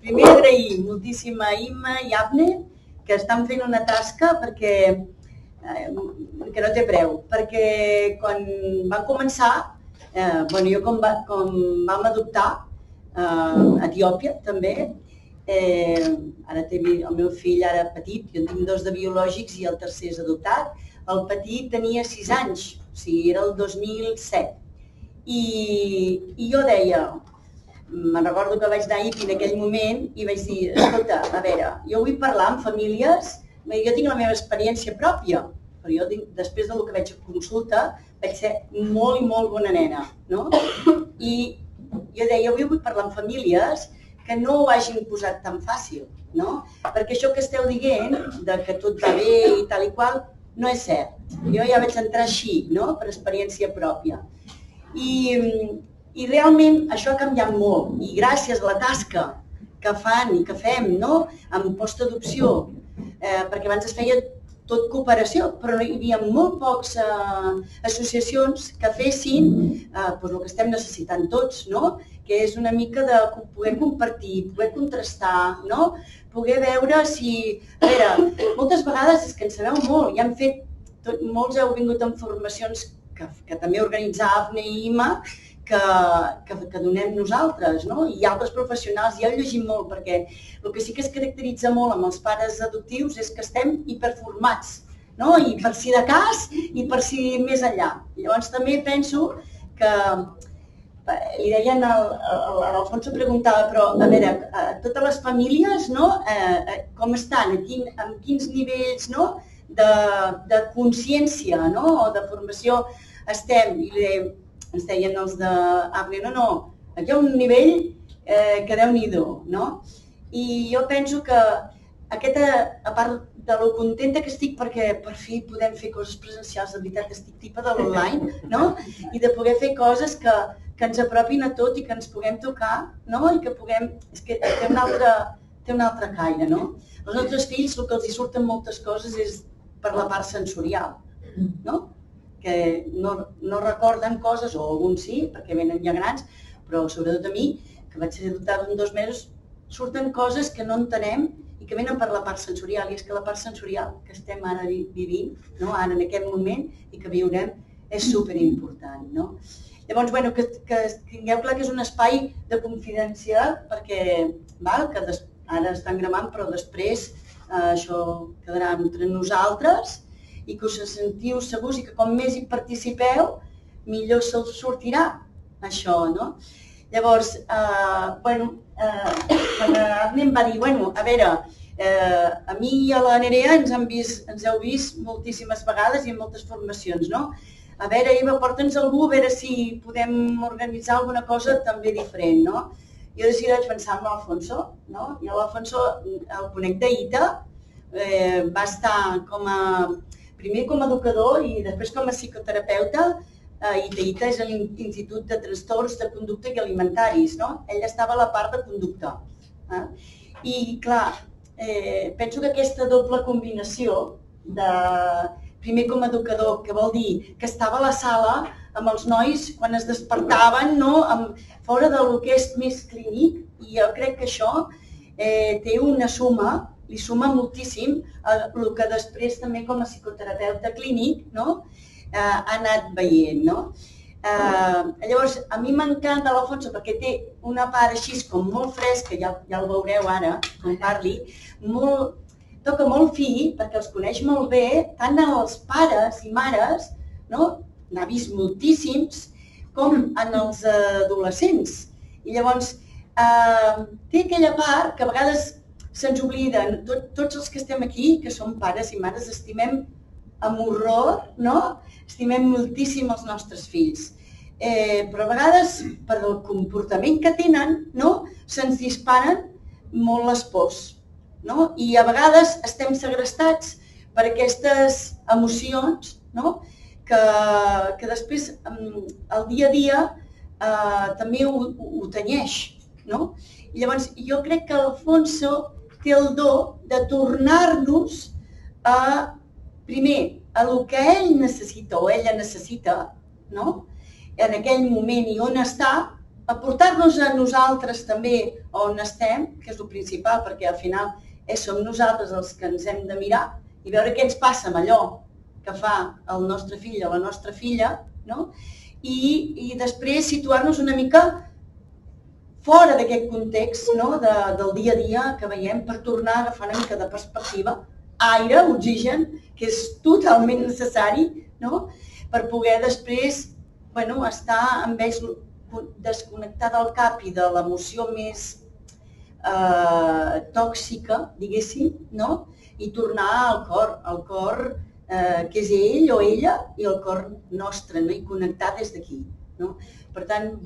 primer agrair moltíssim a Imma i Abner que estan fent una tasca que no té preu, perquè quan van començar, jo com vam adoptar a Etiòpia també, ara el meu fill ara petit, jo en tinc 2 de biològics i el tercer és adoptat, el petit tenia 6 anys, o sigui, era el 2007. I jo deia, me'n recordo que vaig anar a IPI en aquell moment i vaig dir, escolta, a veure, jo vull parlar amb famílies, jo tinc la meva experiència pròpia, però jo després del que vaig a consulta vaig ser molt i molt bona nena, no? I jo deia, jo vull parlar amb famílies que no ho hagin posat tan fàcil, no? Perquè això que esteu dient, que tot va bé i tal i qual, no és cert. Jo ja vaig entrar així, no? Per experiència pròpia. I realment això ha canviat molt, i gràcies a la tasca que fan i que fem, no? En postadopció, perquè abans es feia tot cooperació, però hi havia molt poques associacions que fessin el que estem necessitant tots, no? Que és una mica de poder compartir, poder contrastar, no? Poder veure si... A veure, moltes vegades és que en sabeu molt, ja han fet... Molts heu vingut en formacions que també organitza Abner i Imma, que donem nosaltres, no? I altres professionals, ja heu llegit molt, perquè el que sí que es caracteritza molt amb els pares adoptius és que estem hiperformats, no? I per si de cas i per si més enllà. Llavors també penso que... Li deien, l'Alfonso preguntava, però a veure, totes les famílies, no? Com estan, en quins nivells de consciència o de formació estem? I ens deien els d'Abner, no, aquí hi ha un nivell que Déu-n'hi-do, no? I jo penso que a part de lo contenta que estic perquè per fi podem fer coses presencials, de veritat estic tipa de l'online, no? I de poder fer coses que ens apropin a tot i que ens puguem tocar, no? I que puguem... És que té un altre caire, no? Els nostres fills el que els hi surten moltes coses és per la part sensorial, no? Que no recorden coses, o alguns sí, perquè venen ja grans, però sobretot a mi, que vaig ser adoptada en 2 mesos, surten coses que no entenem i que venen per la part sensorial, i és que la part sensorial que estem ara vivint, ara en aquest moment, i que viurem, és superimportant, no? Llavors, que tingueu clar que és un espai de confidencialitat, perquè ara estan gravant, però després això quedarà entre nosaltres, i que us sentiu segurs i que com més hi participeu, millor se'ls sortirà això, no? Llavors, quan Abner em va dir, a veure, a mi i a la Nerea ens heu vist moltíssimes vegades i en moltes formacions, no? A veure, Eva, porta'ns algú, a veure si podem organitzar alguna cosa també diferent, no? Jo de seguida vaig pensar en l'Alfonso, no? I l'Alfonso el conec d'ITA, va estar primer com a educador i després com a psicoterapeuta. ITA és l'Institut de Trastorns de Conducta i Alimentaris, no? Ell estava a la part de conducta. I, clar, penso que aquesta doble combinació de primer com a educador, que vol dir que estava a la sala amb els nois quan es despertaven, fora del que és més clínic, i jo crec que això té una suma, li suma moltíssim el que després també com a psicoterapeuta clínic ha anat veient. Llavors, a mi m'encanta l'Alfonso perquè té una part així com molt fresca, ja el veureu ara, quan parli, toca molt fi, perquè els coneix molt bé, tant els pares i mares, n'ha vist moltíssims, com en els adolescents. I llavors, té aquella part que a vegades se'ns obliden, tots els que estem aquí, que som pares i mares, estimem amb horror, estimem moltíssim els nostres fills. Però a vegades, per el comportament que tenen, se'ns disparen molt les pors. I a vegades estem segrestats per aquestes emocions que després el dia a dia també ho tenyeix. I llavors jo crec que l'Alfonso té el do de tornar-nos primer a el que ell necessita o ella necessita en aquell moment i on està, aportar-nos a nosaltres també on estem, que és el principal, perquè al final som nosaltres els que ens hem de mirar i veure què ens passa amb allò que fa el nostre fill o la nostra filla, no? I després situar-nos una mica fora d'aquest context, no? Del dia a dia que veiem, per tornar a agafar una mica de perspectiva, aire, oxigen, que és totalment necessari, no? Per poder després estar en vez desconnectar del cap i de l'emoció més tòxica, diguéssim, no? I tornar al cor, que és ell o ella, i el cor nostre, no? I connectar des d'aquí, no? Per tant,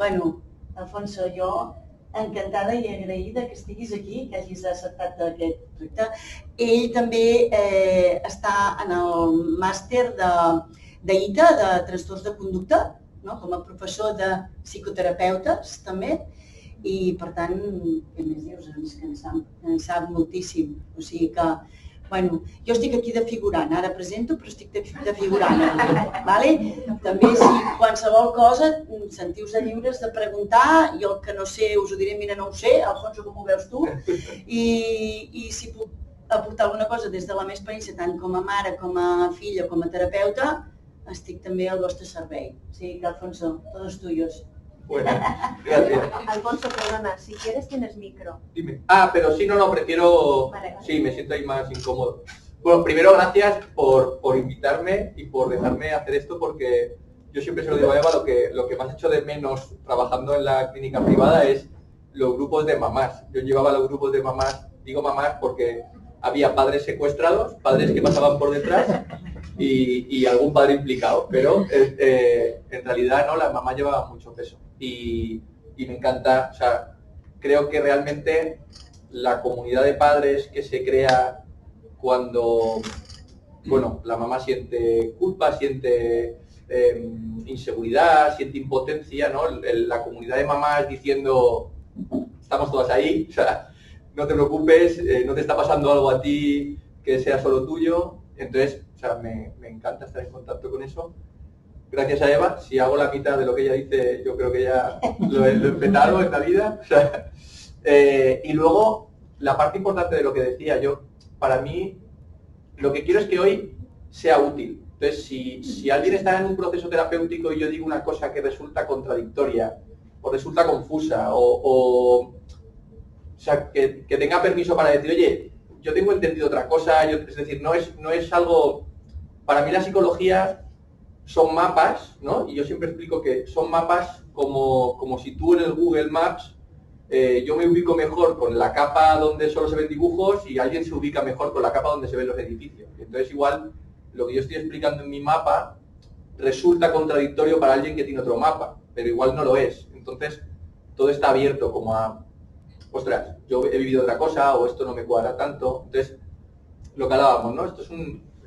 Alfonso, jo encantada i agraïda que estiguis aquí, que hagis acceptat aquest projecte. Ell també està en el màster d'ITA, de trastorns de conducta, com a professor de psicoterapeutes també, i per tant, què més dius? Que en sap moltíssim. O sigui que, jo estic aquí de figurant, ara presento, però estic de figurant. També si qualsevol cosa, sentiu-vos lliures de preguntar, i el que no sé us ho diré, mira, no ho sé, Alfonso, com ho veus tu? I si puc aportar alguna cosa des de la meva experiència, tant com a mare, com a filla, com a terapeuta, estic també al vostre servei. O sigui que, Alfonso, todos tuyos. Bueno, gracias. Alfonso, perdona, si quieres tienes micro. Dime. Pero sí, no, prefiero... Vale. Sí, me siento ahí más incómodo. Bueno, primero gracias por invitarme y por dejarme hacer esto, porque yo siempre se lo digo a Eva, lo que más echo de menos trabajando en la clínica privada es los grupos de mamás. Yo llevaba los grupos de mamás, digo mamás porque había padres secuestrados, padres que pasaban por detrás y algún padre implicado, pero en realidad no, la mamá llevaba mucho peso y me encanta, o sea, creo que realmente la comunidad de padres que se crea cuando, la mamá siente culpa, siente inseguridad, siente impotencia, ¿no? La comunidad de mamás diciendo, estamos todas ahí, o sea, no te preocupes, no te está pasando algo a ti que sea solo tuyo. Entonces, o sea, me encanta estar en contacto con eso. Gracias a Eva, si hago la mitad de lo que ella dice, yo creo que ya lo he petado en la vida. O sea, y luego, la parte importante de lo que decía yo, para mí, lo que quiero es que hoy sea útil. Entonces, si alguien está en un proceso terapéutico y yo digo una cosa que resulta contradictoria, o resulta confusa, o sea, que tenga permiso para decir, oye, yo tengo entendido otra cosa, es decir, no es algo... Para mí la psicología son mapas, ¿no? Y yo siempre explico que son mapas como si tú en el Google Maps, yo me ubico mejor con la capa donde solo se ven dibujos y alguien se ubica mejor con la capa donde se ven los edificios. Entonces igual, lo que yo estoy explicando en mi mapa resulta contradictorio para alguien que tiene otro mapa, pero igual no lo es. Entonces, todo está abierto como a... ostras, yo he vivido otra cosa o esto no me cuadra tanto. Entonces, lo que hablábamos, ¿no? Esto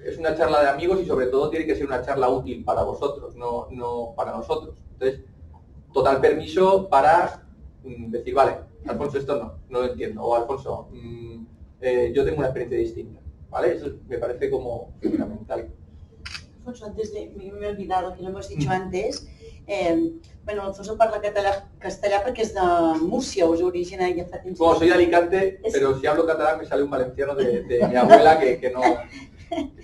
es una charla de amigos y sobre todo tiene que ser una charla útil para vosotros, no para nosotros. Entonces, total permiso para decir, vale, Alfonso, esto no lo entiendo. O Alfonso, yo tengo una experiencia distinta, ¿vale? Eso me parece como fundamental. Alfonso, me he olvidado que lo hemos dicho antes. Alfonso parla castellà perquè és de Múrcia, us origina ja fa temps. Bueno, soy de Alicante, pero si hablo catalán me sale un valenciano de mi abuela que no...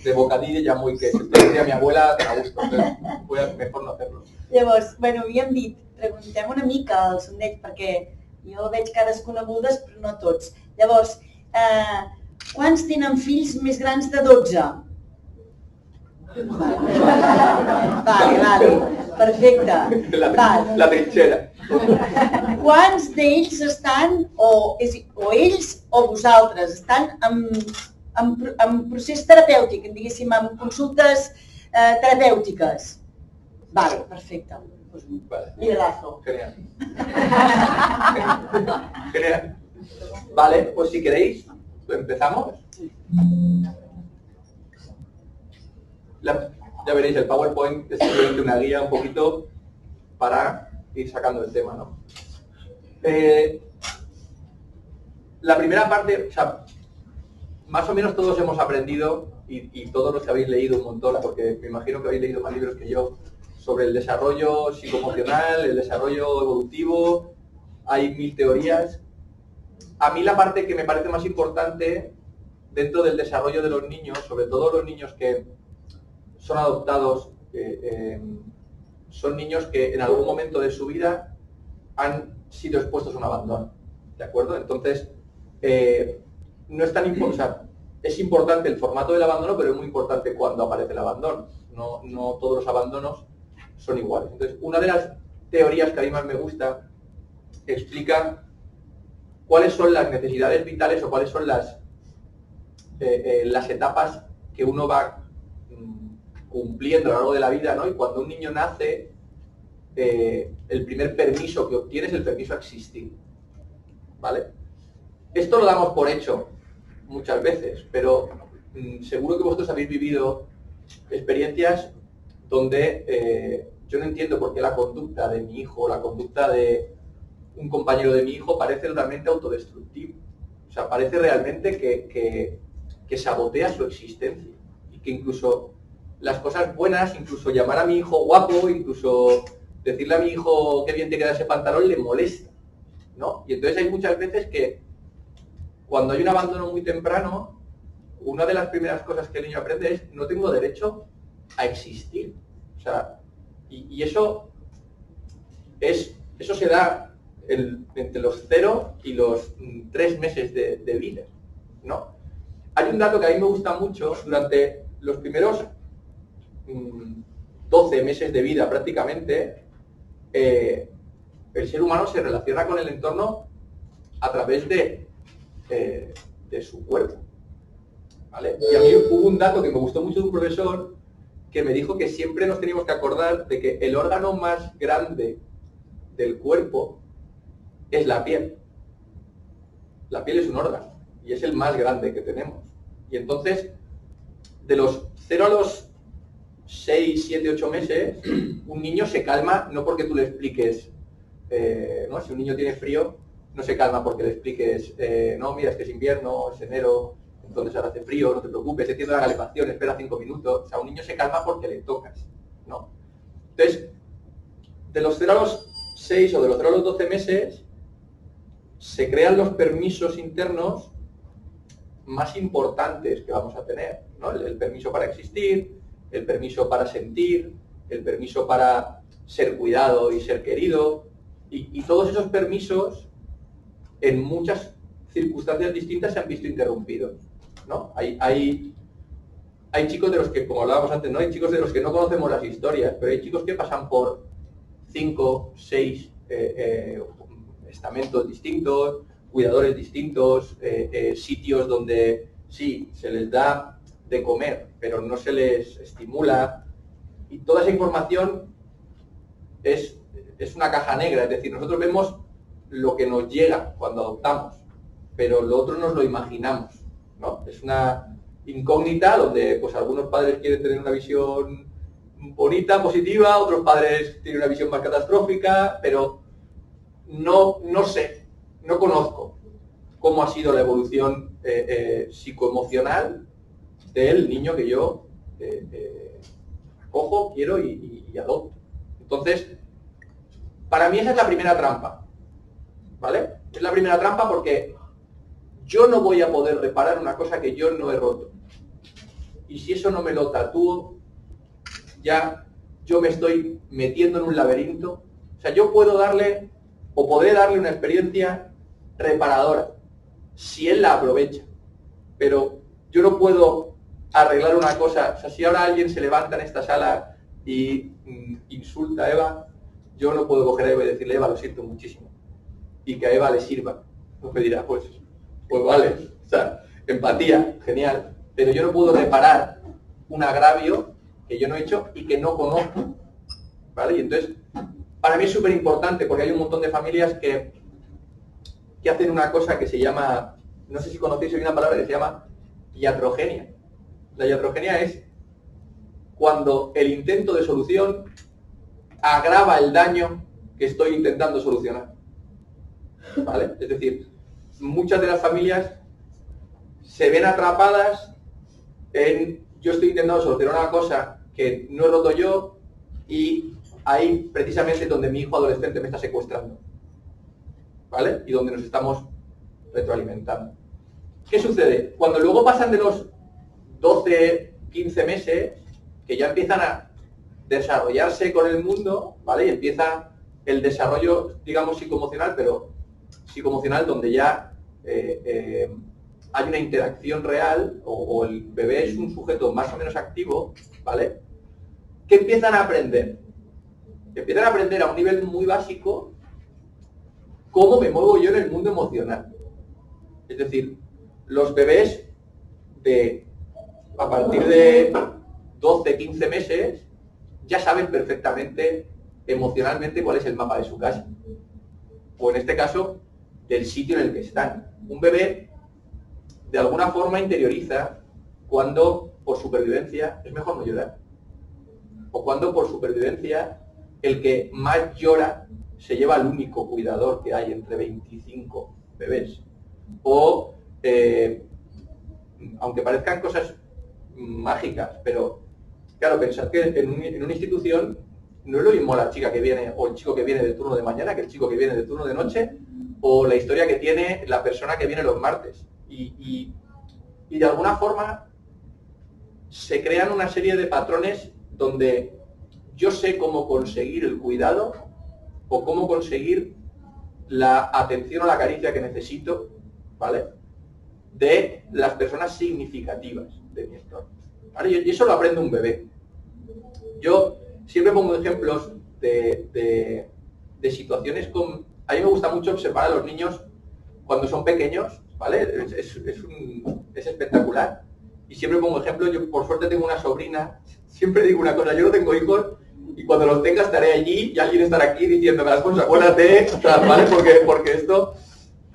de bocadillo ya muy que si decía mi abuela a gusto, entonces mejor no hacerlo. Llavors, havíem dit, preguntem una mica al sondeig, perquè jo veig cares conegudes, però no tots. Llavors, quants tenen fills més grans de 12? Vale, perfecte. La trinxera. Quants d'ells estan, o ells o vosaltres, estan en procés terapèutic, diguéssim, en consultes terapèutiques? Vale, perfecte. Liderazgo. Genial. Genial. Vale, pues si queréis, empezamos. Ya veréis, el PowerPoint es simplemente una guía un poquito para ir sacando el tema, ¿no? La primera parte, o sea, más o menos todos hemos aprendido, y todos los que habéis leído un montón, porque me imagino que habéis leído más libros que yo, sobre el desarrollo psicoemocional, el desarrollo evolutivo, hay 1000 teorías. A mí la parte que me parece más importante dentro del desarrollo de los niños, sobre todo los niños que son adoptados, son niños que en algún momento de su vida han sido expuestos a un abandono, ¿de acuerdo? Entonces, no es tan importante, o sea, es importante el formato del abandono, pero es muy importante cuando aparece el abandono. No todos los abandonos son iguales. Entonces, una de las teorías que a mí más me gusta explica cuáles son las necesidades vitales o cuáles son las etapas que uno va cumpliendo a lo largo de la vida, ¿no? Y cuando un niño nace, el primer permiso que obtiene es el permiso a existir, ¿vale? Esto lo damos por hecho muchas veces, pero seguro que vosotros habéis vivido experiencias donde yo no entiendo por qué la conducta de mi hijo o la conducta de un compañero de mi hijo parece realmente autodestructivo. O sea, parece realmente que sabotea su existencia y que incluso las cosas buenas, incluso llamar a mi hijo guapo, incluso decirle a mi hijo qué bien te queda ese pantalón, le molesta, ¿no? Y entonces hay muchas veces que cuando hay un abandono muy temprano, una de las primeras cosas que el niño aprende es no tengo derecho a existir. O sea, y eso se da entre los 0 y los 3 meses de vida, ¿no? Hay un dato que a mí me gusta mucho. Durante los primeros 12 meses de vida prácticamente, el ser humano se relaciona con el entorno a través de su cuerpo, ¿vale? Y a mí hubo un dato que me gustó mucho de un profesor que me dijo que siempre nos teníamos que acordar de que el órgano más grande del cuerpo es la piel. La piel es un órgano y es el más grande que tenemos. Y entonces, de los 0 a los 6, 7, 8 meses, un niño se calma no porque tú le expliques, ¿no? Si un niño tiene frío, no se calma porque le expliques, no, mira, es que es invierno, es enero, entonces ahora hace frío, no te preocupes, entiendo la calefacción, espera 5 minutos. O sea, un niño se calma porque le tocas, ¿no? Entonces, de los 0 a los 6 o de los 0 a los 12 meses, se crean los permisos internos más importantes que vamos a tener, ¿no? El permiso para existir, el permiso para sentir, el permiso para ser cuidado y ser querido, y todos esos permisos en muchas circunstancias distintas se han visto interrumpidos, ¿no? Hay chicos de los que, como hablábamos antes, ¿no? Hay chicos de los que no conocemos las historias, pero hay chicos que pasan por 5, 6 estamentos distintos, cuidadores distintos, sitios donde sí, se les da de comer, pero no se les estimula, y toda esa información es una caja negra, es decir, nosotros vemos lo que nos llega cuando adoptamos, pero lo otro nos lo imaginamos, ¿no? Es una incógnita donde pues algunos padres quieren tener una visión bonita, positiva, otros padres tienen una visión más catastrófica, pero no sé, no conozco cómo ha sido la evolución psicoemocional del niño que yo acojo, quiero y adopto. Entonces, para mí esa es la primera trampa, ¿vale? Es la primera trampa porque yo no voy a poder reparar una cosa que yo no he roto. Y si eso no me lo tatúo, ya yo me estoy metiendo en un laberinto. O sea, yo puedo darle, o podré darle una experiencia reparadora, si él la aprovecha. Pero yo no puedo arreglar una cosa. O sea, si ahora alguien se levanta en esta sala y insulta a Eva, yo no puedo coger a Eva y decirle, Eva, lo siento muchísimo, y que a Eva le sirva. No me dirá, pues vale, o sea, empatía, genial, pero yo no puedo reparar un agravio que yo no he hecho y que no conozco, ¿vale? Y entonces, para mí es súper importante porque hay un montón de familias que hacen una cosa que se llama, no sé si conocéis, hay una palabra que se llama iatrogenia. La iatrogenia es cuando el intento de solución agrava el daño que estoy intentando solucionar, ¿vale? Es decir, muchas de las familias se ven atrapadas en yo estoy intentando solucionar una cosa que no he roto yo y ahí precisamente donde mi hijo adolescente me está secuestrando. ¿vale? Y donde nos estamos retroalimentando. ¿Qué sucede? Cuando luego pasan de los 12, 15 meses, que ya empiezan a desarrollarse con el mundo, ¿vale? Y empieza el desarrollo, digamos, psicoemocional, pero psicoemocional donde ya hay una interacción real, o el bebé es un sujeto más o menos activo, ¿vale? ¿Qué empiezan a aprender? Empiezan a aprender a un nivel muy básico cómo me muevo yo en el mundo emocional. Es decir, los bebés a partir de 12, 15 meses ya saben perfectamente emocionalmente cuál es el mapa de su casa. O en este caso, del sitio en el que están. Un bebé de alguna forma interioriza cuando por supervivencia es mejor no llorar. O cuando por supervivencia el que más llora se lleva al único cuidador que hay entre 25 bebés. O, aunque parezcan cosas mágicas, pero claro, pensad que en una institución no es lo mismo la chica que viene o el chico que viene de turno de mañana que el chico que viene de turno de noche, o la historia que tiene la persona que viene los martes. Y de alguna forma se crean una serie de patrones donde yo sé cómo conseguir el cuidado o cómo conseguir la atención o la caricia que necesito, ¿vale?, de las personas significativas de mi entorno, ¿vale? Y eso lo aprende un bebé. Yo siempre pongo ejemplos de situaciones con... A mí me gusta mucho observar a los niños cuando son pequeños, ¿vale? Es espectacular. Y siempre pongo ejemplos. Yo por suerte tengo una sobrina. Siempre digo una cosa, yo no tengo hijos y cuando los tenga estaré allí y alguien estará aquí diciéndome las cosas, acuérdate, ¿vale? Porque esto...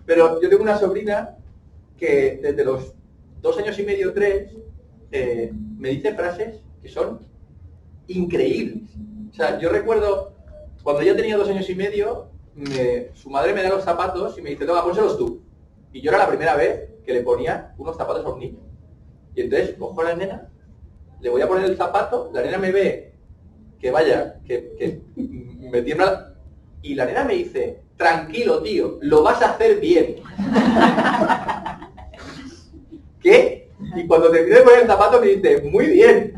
Pero yo tengo una sobrina que desde los 2 años y medio, 3, me dice frases que son increíbles. O sea, yo recuerdo cuando ella tenía 2 años y medio, su madre me da los zapatos y me dice, toma, pónselos tú. Y yo era la primera vez que le ponía unos zapatos a un niño. Y entonces cojo a la nena, le voy a poner el zapato, la nena me ve que vaya, que me tiembla, y la nena me dice, tranquilo, tío, lo vas a hacer bien. ¿Qué? Y cuando terminé de poner el zapato me dice, muy bien.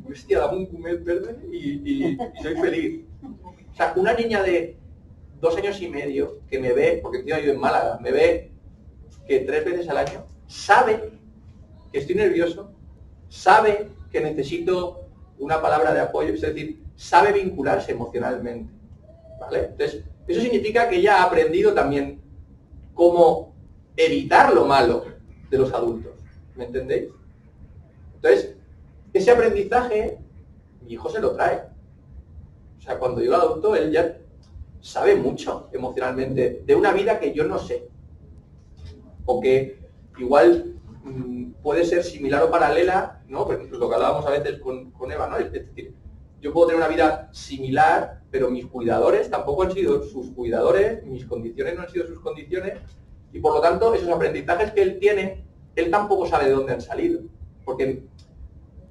Hostia, dame un cumet verde y soy feliz. O sea, una niña de 2 años y medio que me ve, porque encima yo en Málaga, me ve que 3 veces al año, sabe que estoy nervioso, sabe que necesito una palabra de apoyo, es decir, sabe vincularse emocionalmente, ¿vale? Entonces, eso significa que ella ha aprendido también cómo evitar lo malo de los adultos, ¿me entendéis? Entonces, ese aprendizaje, mi hijo se lo trae. O sea, cuando yo lo adopto, él ya sabe mucho emocionalmente de una vida que yo no sé. O que igual puede ser similar o paralela, ¿no? Por ejemplo, lo que hablábamos a veces con Eva, ¿no? Es decir, yo puedo tener una vida similar, pero mis cuidadores tampoco han sido sus cuidadores, mis condiciones no han sido sus condiciones, y por lo tanto, esos aprendizajes que él tiene, él tampoco sabe de dónde han salido. Porque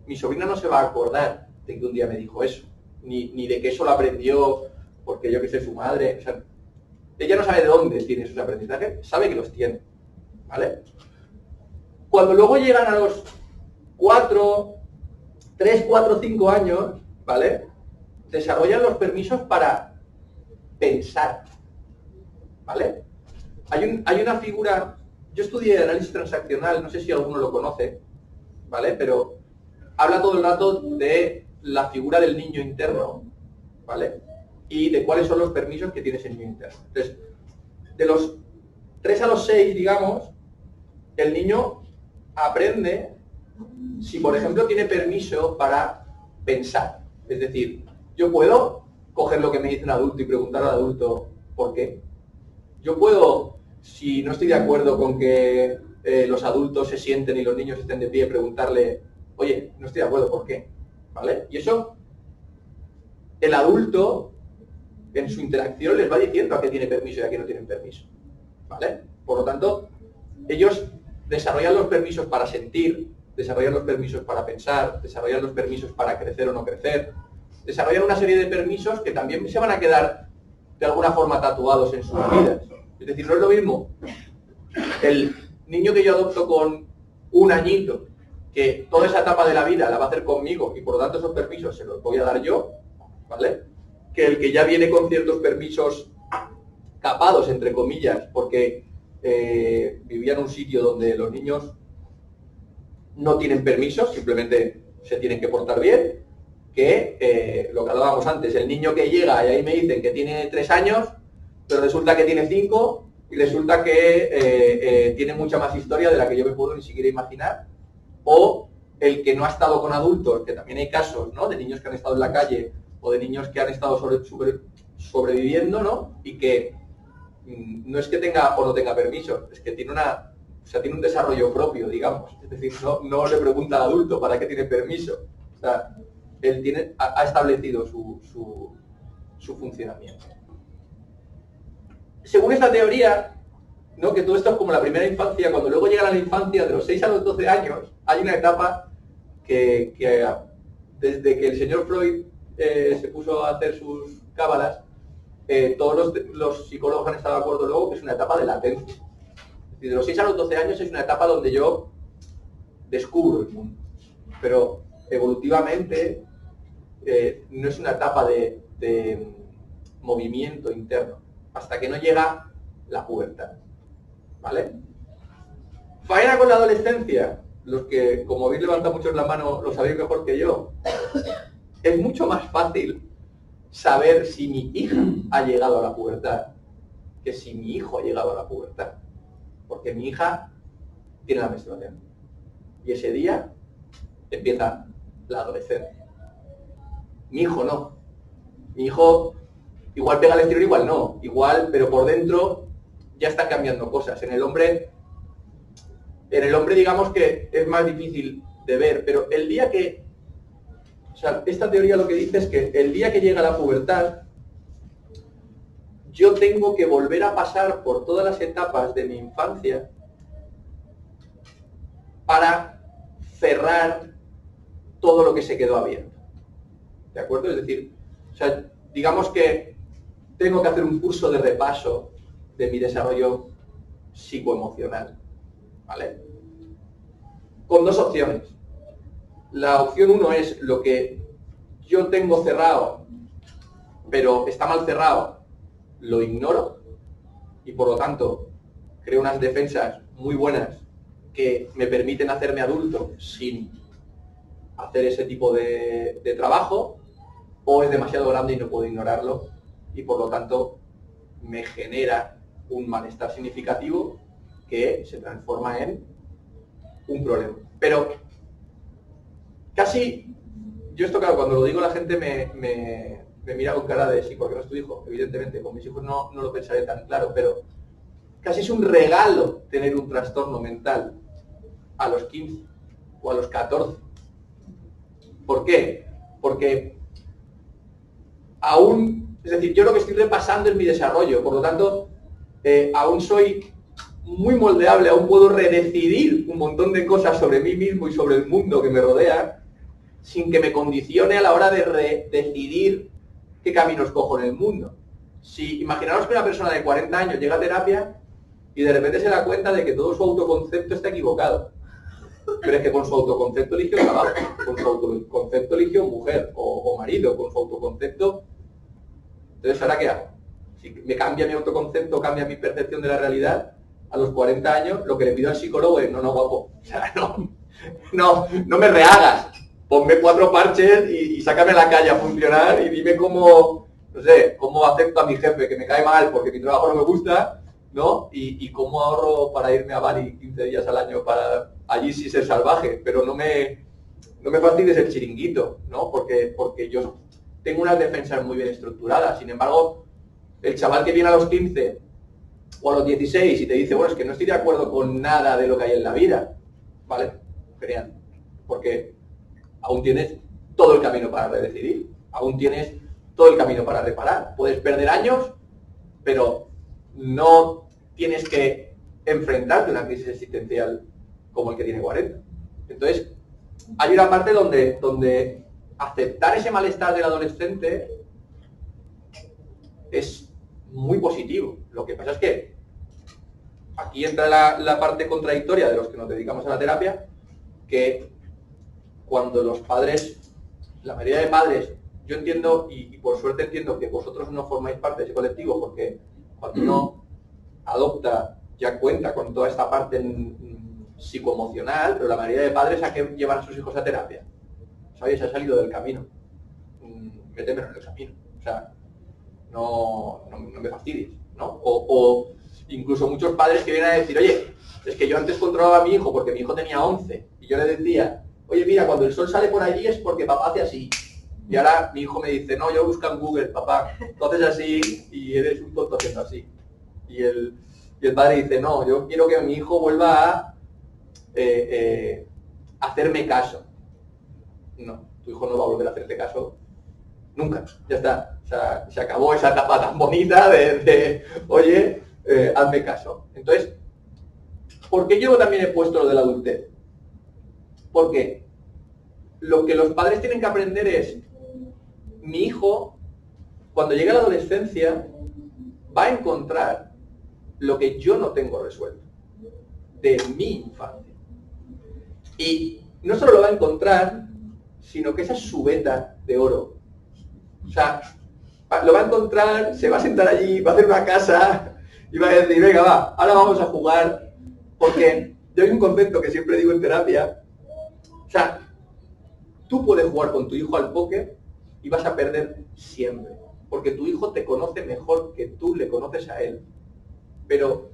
mi sobrina no se va a acordar de que un día me dijo eso, ni de que eso lo aprendió porque yo que sé, su madre. O sea, ella no sabe de dónde tiene esos aprendizajes, sabe que los tiene, ¿vale? Cuando luego llegan a los 3, 4, 5 años, ¿vale?, desarrollan los permisos para pensar, ¿vale? Hay una figura, yo estudié análisis transaccional, no sé si alguno lo conoce, ¿vale?, pero habla todo el rato de la figura del niño interno, ¿vale?, y de cuáles son los permisos que tiene ese niño interno. Entonces, de los 3 a los 6, digamos, el niño aprende si, por ejemplo, tiene permiso para pensar. Es decir, yo puedo coger lo que me dice un adulto y preguntar al adulto por qué. Yo puedo, si no estoy de acuerdo con que los adultos se sienten y los niños estén de pie, preguntarle, oye, no estoy de acuerdo, ¿por qué? ¿Vale? Y eso, el adulto, en su interacción, les va diciendo a qué tiene permiso y a qué no tienen permiso, ¿vale? Por lo tanto, ellos desarrollan los permisos para sentir, desarrollan los permisos para pensar, desarrollan los permisos para crecer o no crecer, desarrollan una serie de permisos que también se van a quedar de alguna forma tatuados en sus vidas, Es decir, no es lo mismo el niño que yo adopto con 1 añito, que toda esa etapa de la vida la va a hacer conmigo y por lo tanto esos permisos se los voy a dar yo, ¿vale? Que el que ya viene con ciertos permisos capados, entre comillas, porque vivía en un sitio donde los niños no tienen permisos, simplemente se tienen que portar bien, que lo que hablábamos antes, el niño que llega y ahí me dicen que tiene 3 años, pero resulta que tiene 5 y resulta que tiene mucha más historia de la que yo me puedo ni siquiera imaginar, o el que no ha estado con adultos, que también hay casos, ¿no?, de niños que han estado en la calle o de niños que han estado sobreviviendo, ¿no?, y que no es que tenga o no tenga permiso, es que tiene tiene un desarrollo propio, digamos. Es decir, no le pregunta al adulto para qué tiene permiso. O sea, él ha establecido su funcionamiento. Según esta teoría, ¿no?, que todo esto es como la primera infancia, cuando luego llega a la infancia, de los 6 a los 12 años, hay una etapa que desde que el señor Freud se puso a hacer sus cábalas, todos los psicólogos han estado de acuerdo luego que es una etapa de latencia. Es decir, de los 6 a los 12 años es una etapa donde yo descubro el mundo. Pero evolutivamente no es una etapa de movimiento interno, hasta que no llega la pubertad. ¿Vale? Faena con la adolescencia. Los que, como habéis levantado muchos la mano, lo sabéis mejor que yo. Es mucho más fácil saber si mi hija ha llegado a la pubertad que si mi hijo ha llegado a la pubertad. Porque mi hija tiene la menstruación. Y ese día empieza la adolescencia. Mi hijo no. Mi hijo igual pega el exterior, igual no. Igual, pero por dentro ya están cambiando cosas. En el hombre digamos que es más difícil de ver, pero el día que... O sea, esta teoría lo que dice es que el día que llega la pubertad, yo tengo que volver a pasar por todas las etapas de mi infancia para cerrar todo lo que se quedó abierto. ¿De acuerdo? Es decir, o sea, digamos que tengo que hacer un curso de repaso de mi desarrollo psicoemocional, ¿vale? Con 2 opciones. La opción 1 es lo que yo tengo cerrado, pero está mal cerrado, lo ignoro y por lo tanto creo unas defensas muy buenas que me permiten hacerme adulto sin hacer ese tipo de trabajo, o es demasiado grande y no puedo ignorarlo y por lo tanto me genera un malestar significativo que se transforma en un problema. Pero casi, yo esto claro, cuando lo digo la gente me mira con cara de sí, porque no es tu hijo, evidentemente, con mis hijos no lo pensaré tan claro, pero casi es un regalo tener un trastorno mental a los 15 o a los 14. ¿Por qué? Porque aún, es decir, yo lo que estoy repasando es mi desarrollo, por lo tanto, aún soy muy moldeable, aún puedo redecidir un montón de cosas sobre mí mismo y sobre el mundo que me rodea, sin que me condicione a la hora de decidir qué caminos cojo en el mundo. Si imaginaros que una persona de 40 años llega a terapia y de repente se da cuenta de que todo su autoconcepto está equivocado. Pero es que con su autoconcepto eligió trabajo, con su autoconcepto eligió mujer o marido, con su autoconcepto. Entonces, ¿ahora qué hago? Si me cambia mi autoconcepto, cambia mi percepción de la realidad, a los 40 años lo que le pido al psicólogo es, no, guapo, o sea, no me rehagas, ponme 4 parches y sácame a la calle a funcionar y dime cómo, no sé, cómo acepto a mi jefe que me cae mal porque mi trabajo no me gusta, ¿no? Y cómo ahorro para irme a Bali 15 días al año para allí sí ser salvaje, pero no me fastidies el chiringuito, ¿no? Porque yo tengo unas defensas muy bien estructuradas. Sin embargo, el chaval que viene a los 15 o a los 16 y te dice, bueno, es que no estoy de acuerdo con nada de lo que hay en la vida, ¿vale? Genial, porque aún tienes todo el camino para redecidir, aún tienes todo el camino para reparar. Puedes perder años, pero no tienes que enfrentarte a una crisis existencial como el que tiene 40. Entonces, hay una parte donde aceptar ese malestar del adolescente es muy positivo. Lo que pasa es que aquí entra la parte contradictoria de los que nos dedicamos a la terapia, que cuando los padres, la mayoría de padres, yo entiendo y por suerte entiendo que vosotros no formáis parte de ese colectivo, porque cuando uno adopta ya cuenta con toda esta parte psicoemocional, pero la mayoría de padres a que llevan a sus hijos a terapia. ¿Sabes? Se ha salido del camino. Métemelo en el camino. O sea, no me fastidies, ¿no? O incluso muchos padres que vienen a decir, oye, es que yo antes controlaba a mi hijo porque mi hijo tenía 11 y yo le decía, oye, mira, cuando el sol sale por allí es porque papá hace así. Y ahora mi hijo me dice, no, yo busco en Google, papá, tú haces así y eres un tonto haciendo así. Y el padre dice, no, yo quiero que mi hijo vuelva a hacerme caso. No, tu hijo no va a volver a hacerte caso nunca, ya está. O sea, se acabó esa etapa tan bonita de oye, hazme caso. Entonces, ¿por qué yo también he puesto lo de la adultez? Porque lo que los padres tienen que aprender es, mi hijo, cuando llegue a la adolescencia, va a encontrar lo que yo no tengo resuelto de mi infancia. Y no solo lo va a encontrar, sino que esa es su veta de oro. O sea, lo va a encontrar, se va a sentar allí, va a hacer una casa y va a decir, venga, va, ahora vamos a jugar. Porque yo hay un concepto que siempre digo en terapia. O sea, tú puedes jugar con tu hijo al póker y vas a perder siempre. Porque tu hijo te conoce mejor que tú le conoces a él. Pero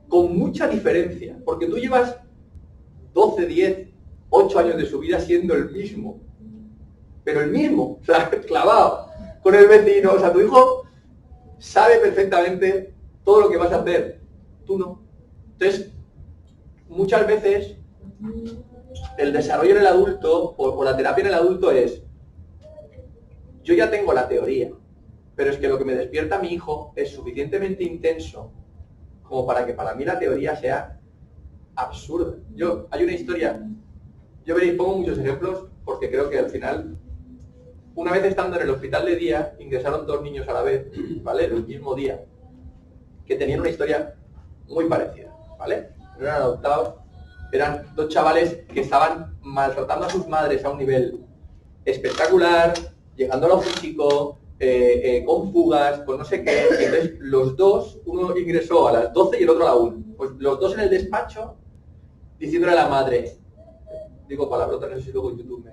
con mucha diferencia. Porque tú llevas 12, 10, 8 años de su vida siendo el mismo. Pero el mismo, o sea, clavado con el vecino. O sea, tu hijo sabe perfectamente todo lo que vas a hacer. Tú no. Entonces, muchas veces el desarrollo en el adulto o la terapia en el adulto es, yo ya tengo la teoría, pero es que lo que me despierta a mi hijo es suficientemente intenso como para que para mí la teoría sea absurda. Hay una historia, yo veréis, pongo muchos ejemplos porque creo que al final, una vez estando en el hospital de día, ingresaron 2 niños a la vez, ¿vale? El mismo día, que tenían una historia muy parecida, ¿vale? No eran adoptados, eran 2 chavales que estaban maltratando a sus madres a un nivel espectacular, llegando a lo físico, con fugas, con no sé qué. Entonces, los dos, uno ingresó a las 12 y el otro a la 1. Pues los dos en el despacho, diciéndole a la madre, digo palabrotas, no sé si luego en YouTube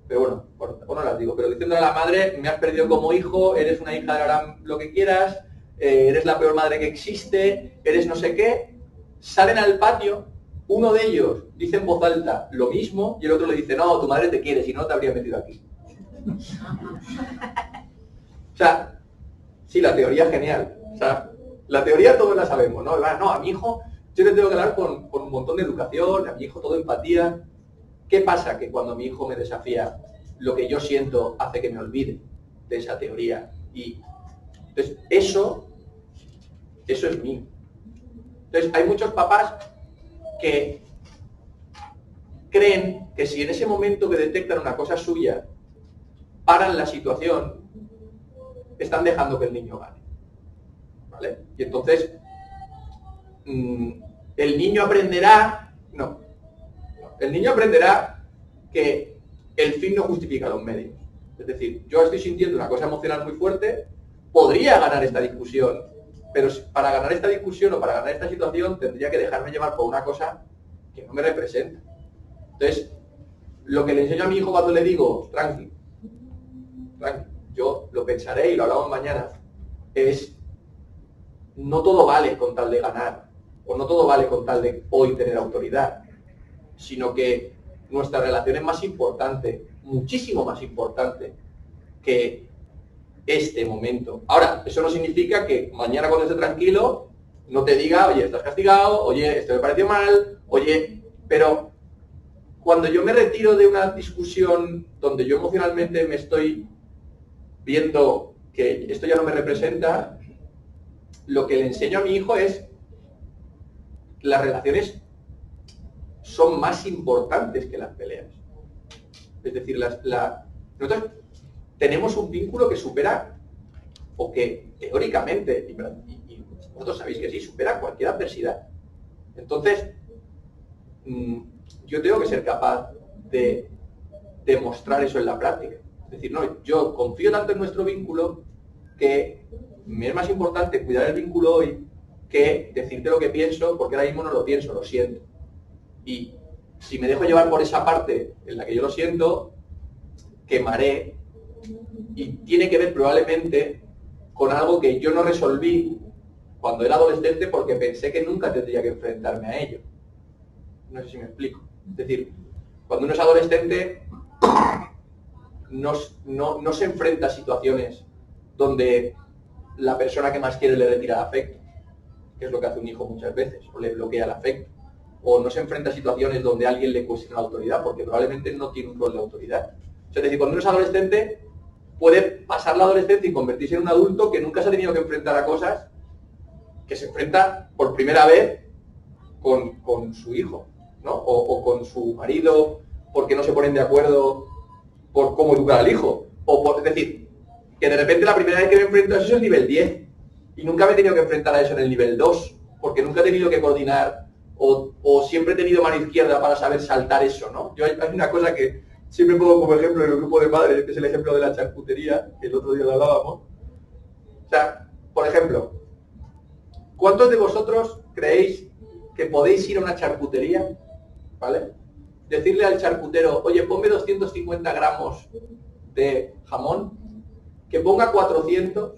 pero bueno, o no las digo, pero diciéndole a la madre, me has perdido como hijo, eres una hija de ahora lo que quieras, eres la peor madre que existe, eres no sé qué. Salen al patio, uno de ellos dice en voz alta lo mismo y el otro le dice, no, tu madre te quiere, si no te habría metido aquí. O sea, sí, la teoría es genial. O sea, la teoría todos la sabemos, ¿no? No, a mi hijo yo le tengo que hablar con un montón de educación, a mi hijo todo empatía. ¿Qué pasa? Que cuando mi hijo me desafía, lo que yo siento hace que me olvide de esa teoría. Y entonces, eso es mío. Entonces, hay muchos papás que creen que si en ese momento que detectan una cosa suya, paran la situación, están dejando que el niño gane. ¿Vale? Y entonces, el niño aprenderá, el niño aprenderá que el fin no justifica los medios. Es decir, yo estoy sintiendo una cosa emocional muy fuerte, podría ganar esta discusión, pero para ganar esta discusión o para ganar esta situación tendría que dejarme llevar por una cosa que no me representa. Entonces, lo que le enseño a mi hijo cuando le digo, tranqui, yo lo pensaré y lo hablamos mañana, es no todo vale con tal de ganar, o no todo vale con tal de hoy tener autoridad, sino que nuestra relación es más importante, muchísimo más importante que este momento. Ahora, eso no significa que mañana cuando esté tranquilo no te diga, oye, estás castigado, oye, esto me pareció mal, oye, pero cuando yo me retiro de una discusión donde yo emocionalmente me estoy viendo que esto ya no me representa, lo que le enseño a mi hijo es las relaciones son más importantes que las peleas. Es decir, nosotros tenemos un vínculo que supera, o que teóricamente, y vosotros sabéis que sí, supera cualquier adversidad. Entonces, yo tengo que ser capaz de demostrar eso en la práctica. Es decir, no, yo confío tanto en nuestro vínculo que me es más importante cuidar el vínculo hoy que decirte lo que pienso, porque ahora mismo no lo pienso, lo siento. Y si me dejo llevar por esa parte en la que yo lo siento, quemaré, y tiene que ver probablemente con algo que yo no resolví cuando era adolescente porque pensé que nunca tendría que enfrentarme a ello. No sé si me explico. Es decir, cuando uno es adolescente no se enfrenta a situaciones donde la persona que más quiere le retira el afecto, que es lo que hace un hijo muchas veces, o le bloquea el afecto. O no se enfrenta a situaciones donde alguien le cuestiona la autoridad, porque probablemente no tiene un rol de autoridad. O sea, es decir, cuando uno es adolescente, puede pasar la adolescencia y convertirse en un adulto que nunca se ha tenido que enfrentar a cosas que se enfrenta por primera vez con su hijo, ¿no? O con su marido, porque no se ponen de acuerdo por cómo educar al hijo. Es decir, que de repente la primera vez que me enfrento a eso es el nivel 10 y nunca me he tenido que enfrentar a eso en el nivel 2, porque nunca he tenido que coordinar o siempre he tenido mano izquierda para saber saltar eso, ¿no? Hay una cosa que siempre pongo como ejemplo en el grupo de padres, que es el ejemplo de la charcutería, que el otro día lo hablábamos. O sea, por ejemplo, ¿cuántos de vosotros creéis que podéis ir a una charcutería, ¿vale? Decirle al charcutero, oye, ponme 250 gramos de jamón, que ponga 400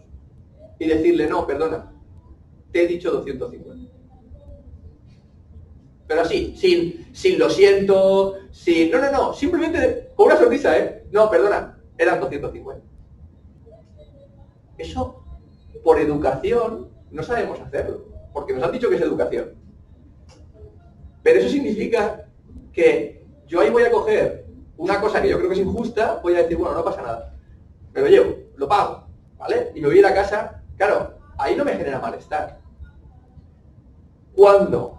y decirle, no, perdona, te he dicho 250. Pero así, sin lo siento, sin... No, simplemente con una sonrisa, ¿eh? No, perdona, eran 250. Eso, por educación, no sabemos hacerlo, porque nos han dicho que es educación. Pero eso significa que yo ahí voy a coger una cosa que yo creo que es injusta, voy a decir, bueno, no pasa nada. Me lo llevo, lo pago, ¿vale? Y me voy a ir a casa. Claro, ahí no me genera malestar. Cuando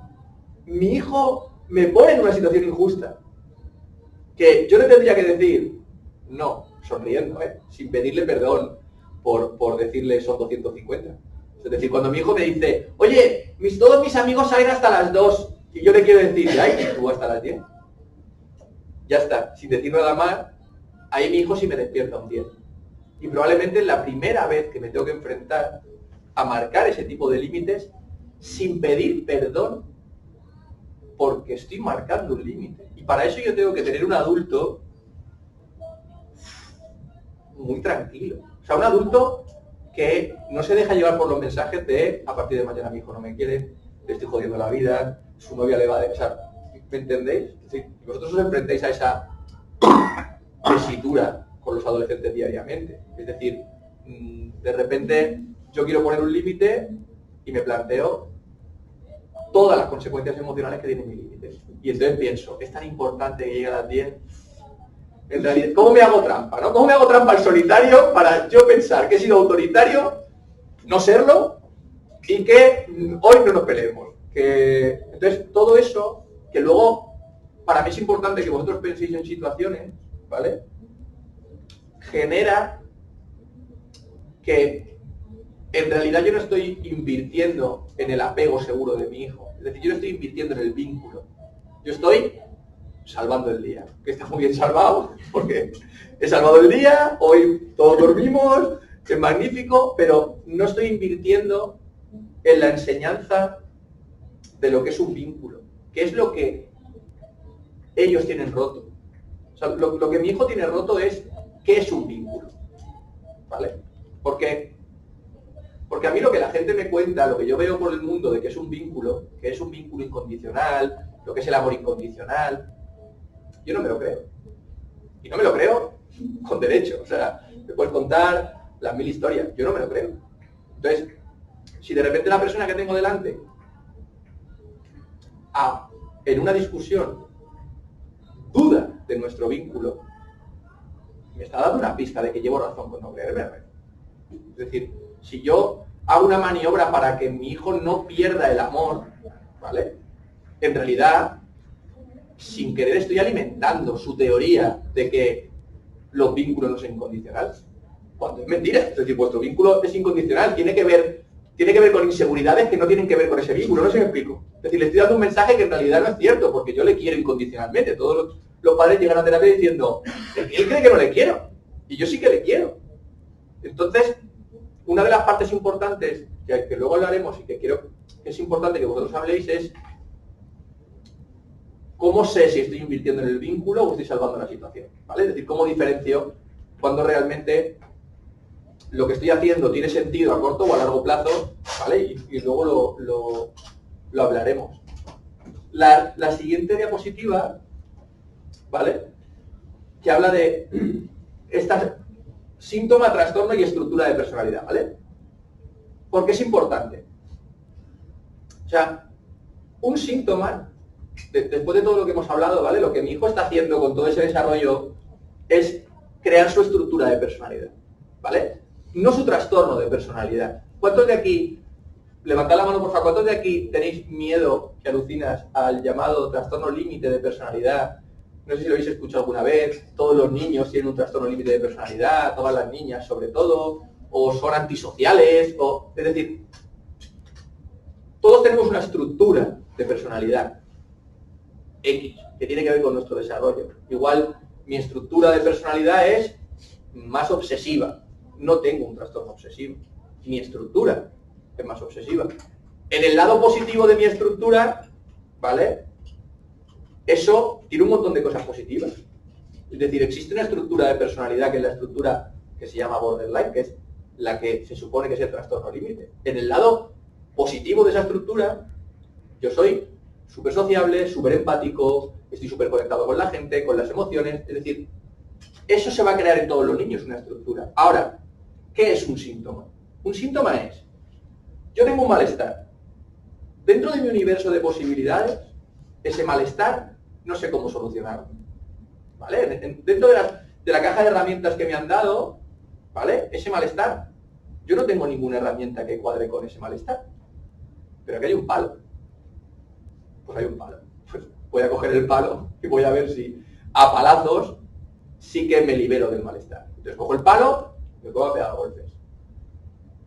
mi hijo me pone en una situación injusta, que yo le tendría que decir, no, sonriendo, sin pedirle perdón por decirle son 250. Es decir, cuando mi hijo me dice, oye, todos mis amigos salen hasta las 2, y yo le quiero decir, ay, tú hasta las 10. Ya está, sin decir nada más, ahí mi hijo sí me despierta un 10. Y probablemente es la primera vez que me tengo que enfrentar a marcar ese tipo de límites sin pedir perdón, porque estoy marcando un límite. Y para eso yo tengo que tener un adulto muy tranquilo. O sea, un adulto que no se deja llevar por los mensajes de a partir de mañana mi hijo no me quiere, le estoy jodiendo la vida, su novia le va a dejar. ¿Me entendéis? Es decir, vosotros os enfrentáis a esa tesitura con los adolescentes diariamente. Es decir, de repente yo quiero poner un límite y me planteo todas las consecuencias emocionales que tiene mi límite. Y entonces pienso, es tan importante que llegue a las 10. En realidad, ¿cómo me hago trampa? ¿No? ¿Cómo me hago trampa al solitario para yo pensar que he sido autoritario, no serlo, y que hoy no nos peleemos? Entonces, todo eso, que luego, para mí es importante que vosotros penséis en situaciones, ¿vale? Genera que en realidad yo no estoy invirtiendo en el apego seguro de mi hijo. Es decir, yo no estoy invirtiendo en el vínculo. Yo estoy salvando el día. Que está muy bien salvado, porque he salvado el día, hoy todos dormimos, es magnífico, pero no estoy invirtiendo en la enseñanza de lo que es un vínculo. Que es lo que ellos tienen roto. O sea, lo que mi hijo tiene roto es ¿qué es un vínculo? ¿Vale? Porque a mí lo que la gente me cuenta, lo que yo veo por el mundo de que es un vínculo incondicional, lo que es el amor incondicional, yo no me lo creo. Y no me lo creo con derecho. O sea, me puedes contar las 1000 historias. Yo no me lo creo. Entonces, si de repente la persona que tengo delante, en una discusión, duda de nuestro vínculo, me está dando una pista de que llevo razón con no creerme. Es decir, si yo hago una maniobra para que mi hijo no pierda el amor, ¿vale? En realidad, sin querer estoy alimentando su teoría de que los vínculos no son incondicionales. Cuando es mentira. Es decir, vuestro vínculo es incondicional, tiene que ver tiene que ver con inseguridades que no tienen que ver con ese vínculo, no sé si me explico. Es decir, le estoy dando un mensaje que en realidad no es cierto, porque yo le quiero incondicionalmente. Todos los padres llegan a terapia diciendo, él cree que no le quiero, y yo sí que le quiero. Entonces, una de las partes importantes, que luego hablaremos y que creo que es importante que vosotros habléis, es cómo sé si estoy invirtiendo en el vínculo o estoy salvando la situación, ¿vale? Es decir, cómo diferencio cuando realmente lo que estoy haciendo tiene sentido a corto o a largo plazo, ¿vale? Y luego lo hablaremos. La siguiente diapositiva, ¿vale? Que habla de síntoma, trastorno y estructura de personalidad, ¿vale? Porque es importante. O sea, un síntoma, después de todo lo que hemos hablado, ¿vale? Lo que mi hijo está haciendo con todo ese desarrollo es crear su estructura de personalidad, ¿vale? No su trastorno de personalidad. ¿Cuántos de aquí, levantad la mano por favor, cuántos de aquí tenéis miedo, que alucinas, al llamado trastorno límite de personalidad? No sé si lo habéis escuchado alguna vez. Todos los niños tienen un trastorno límite de personalidad, todas las niñas sobre todo, o son antisociales, es decir, todos tenemos una estructura de personalidad X, que tiene que ver con nuestro desarrollo. Igual, mi estructura de personalidad es más obsesiva. No tengo un trastorno obsesivo. Mi estructura es más obsesiva. En el lado positivo de mi estructura, ¿vale? Eso tiene un montón de cosas positivas. Es decir, existe una estructura de personalidad que es la estructura que se llama borderline, que es la que se supone que es el trastorno límite. En el lado positivo de esa estructura, yo soy súper sociable, súper empático, estoy súper conectado con la gente, con las emociones. Es decir, eso se va a crear en todos los niños, una estructura. Ahora, ¿qué es un síntoma? Un síntoma es, yo tengo un malestar. Dentro de mi universo de posibilidades, ese malestar no sé cómo solucionarlo. ¿Vale? Dentro de la caja de herramientas que me han dado, ¿vale? Ese malestar, yo no tengo ninguna herramienta que cuadre con ese malestar. Pero aquí hay un palo. Pues hay un palo. Pues voy a coger el palo y voy a ver si a palazos sí que me libero del malestar. Entonces cojo el palo y me pongo a pegar golpes.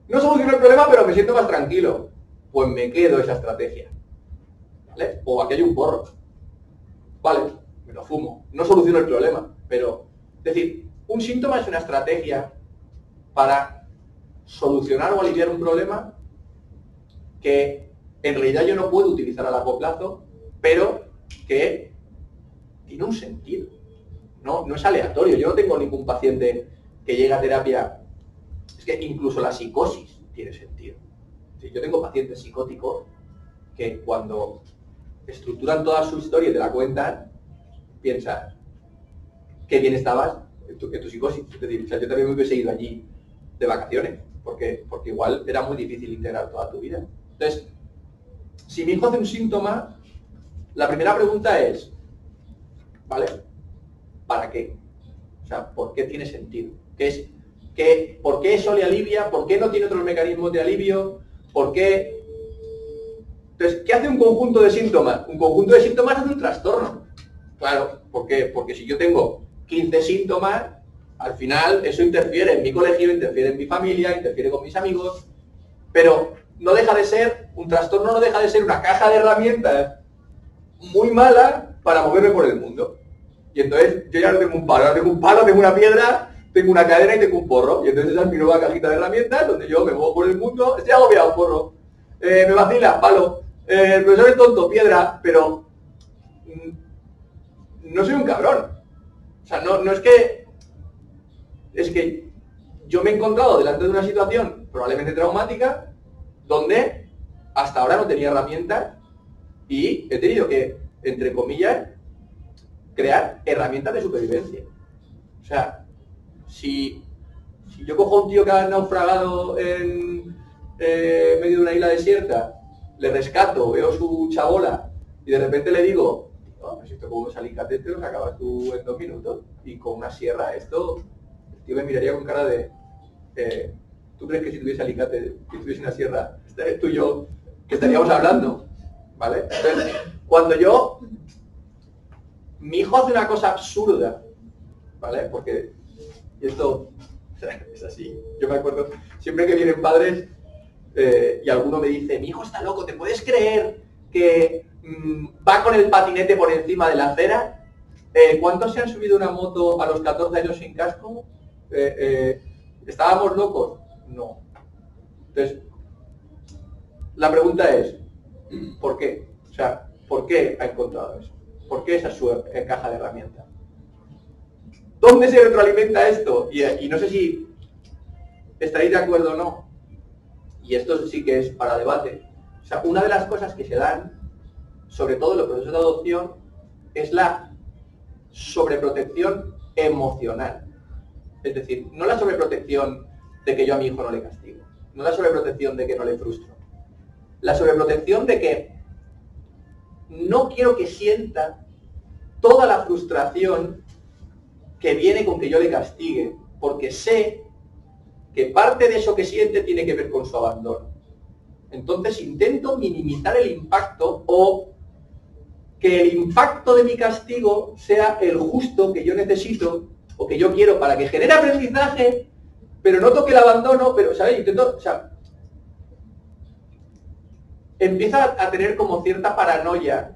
No soluciono el problema, pero me siento más tranquilo. Pues me quedo esa estrategia. ¿Vale? O aquí hay un porro. Vale, me lo fumo. No soluciono el problema, pero... Es decir, un síntoma es una estrategia para solucionar o aliviar un problema que en realidad yo no puedo utilizar a largo plazo, pero que tiene un sentido. No es aleatorio. Yo no tengo ningún paciente que llegue a terapia. Es que incluso la psicosis tiene sentido. Yo tengo pacientes psicóticos que cuando estructuran toda su historia y te la cuentan, piensan, qué bien estabas en tu psicosis. Es decir, o sea, yo también me hubiese ido allí de vacaciones, porque igual era muy difícil integrar toda tu vida. Entonces, si mi hijo hace un síntoma, la primera pregunta es, ¿vale? ¿Para qué? O sea, ¿por qué tiene sentido? ¿Por qué eso le alivia? ¿Por qué no tiene otros mecanismos de alivio? ¿Por qué? Entonces, ¿qué hace un conjunto de síntomas? Un conjunto de síntomas hace un trastorno. Claro, ¿por qué? Porque si yo tengo 15 síntomas, al final eso interfiere en mi colegio, interfiere en mi familia, interfiere con mis amigos, pero no deja de ser, un trastorno no deja de ser una caja de herramientas muy mala para moverme por el mundo. Y entonces yo ya no tengo un palo, ahora tengo un palo, tengo una piedra, tengo una cadena y tengo un porro. Y entonces esa es mi nueva cajita de herramientas donde yo me muevo por el mundo, estoy agobiado, porro. Me vacila, palo. El profesor es tonto, piedra, pero no soy un cabrón. O sea, no es que... Es que yo me he encontrado delante de una situación probablemente traumática donde hasta ahora no tenía herramientas y he tenido que, entre comillas, crear herramientas de supervivencia. O sea, si yo cojo a un tío que ha naufragado en medio de una isla desierta, le rescato, veo su chabola y de repente le digo, oh, pues esto con unos alicates te los acabas tú en 2 minutos y con una sierra esto, el tío me miraría con cara de ¿tú crees que si tuviese alicate, si tuviese una sierra, estarías tú y yo que estaríamos hablando? ¿Vale? Entonces, cuando mi hijo hace una cosa absurda, ¿vale? Porque esto es así. Yo me acuerdo, siempre que vienen padres, y alguno me dice, mi hijo está loco, ¿te puedes creer que va con el patinete por encima de la acera? ¿Cuántos se han subido una moto a los 14 años sin casco? ¿Estábamos locos? No. Entonces, la pregunta es, ¿por qué? O sea, ¿por qué ha encontrado eso? ¿Por qué esa es su caja de herramientas? ¿Dónde se retroalimenta esto? Y no sé si estaréis de acuerdo o no. Y esto sí que es para debate. O sea, una de las cosas que se dan, sobre todo en los procesos de adopción, es la sobreprotección emocional. Es decir, no la sobreprotección de que yo a mi hijo no le castigo, no la sobreprotección de que no le frustro, la sobreprotección de que no quiero que sienta toda la frustración que viene con que yo le castigue, porque sé que parte de eso que siente tiene que ver con su abandono. Entonces intento minimizar el impacto o que el impacto de mi castigo sea el justo que yo necesito o que yo quiero para que genere aprendizaje, pero no toque el abandono, pero, ¿sabes? Intento, o sea, empieza a tener como cierta paranoia,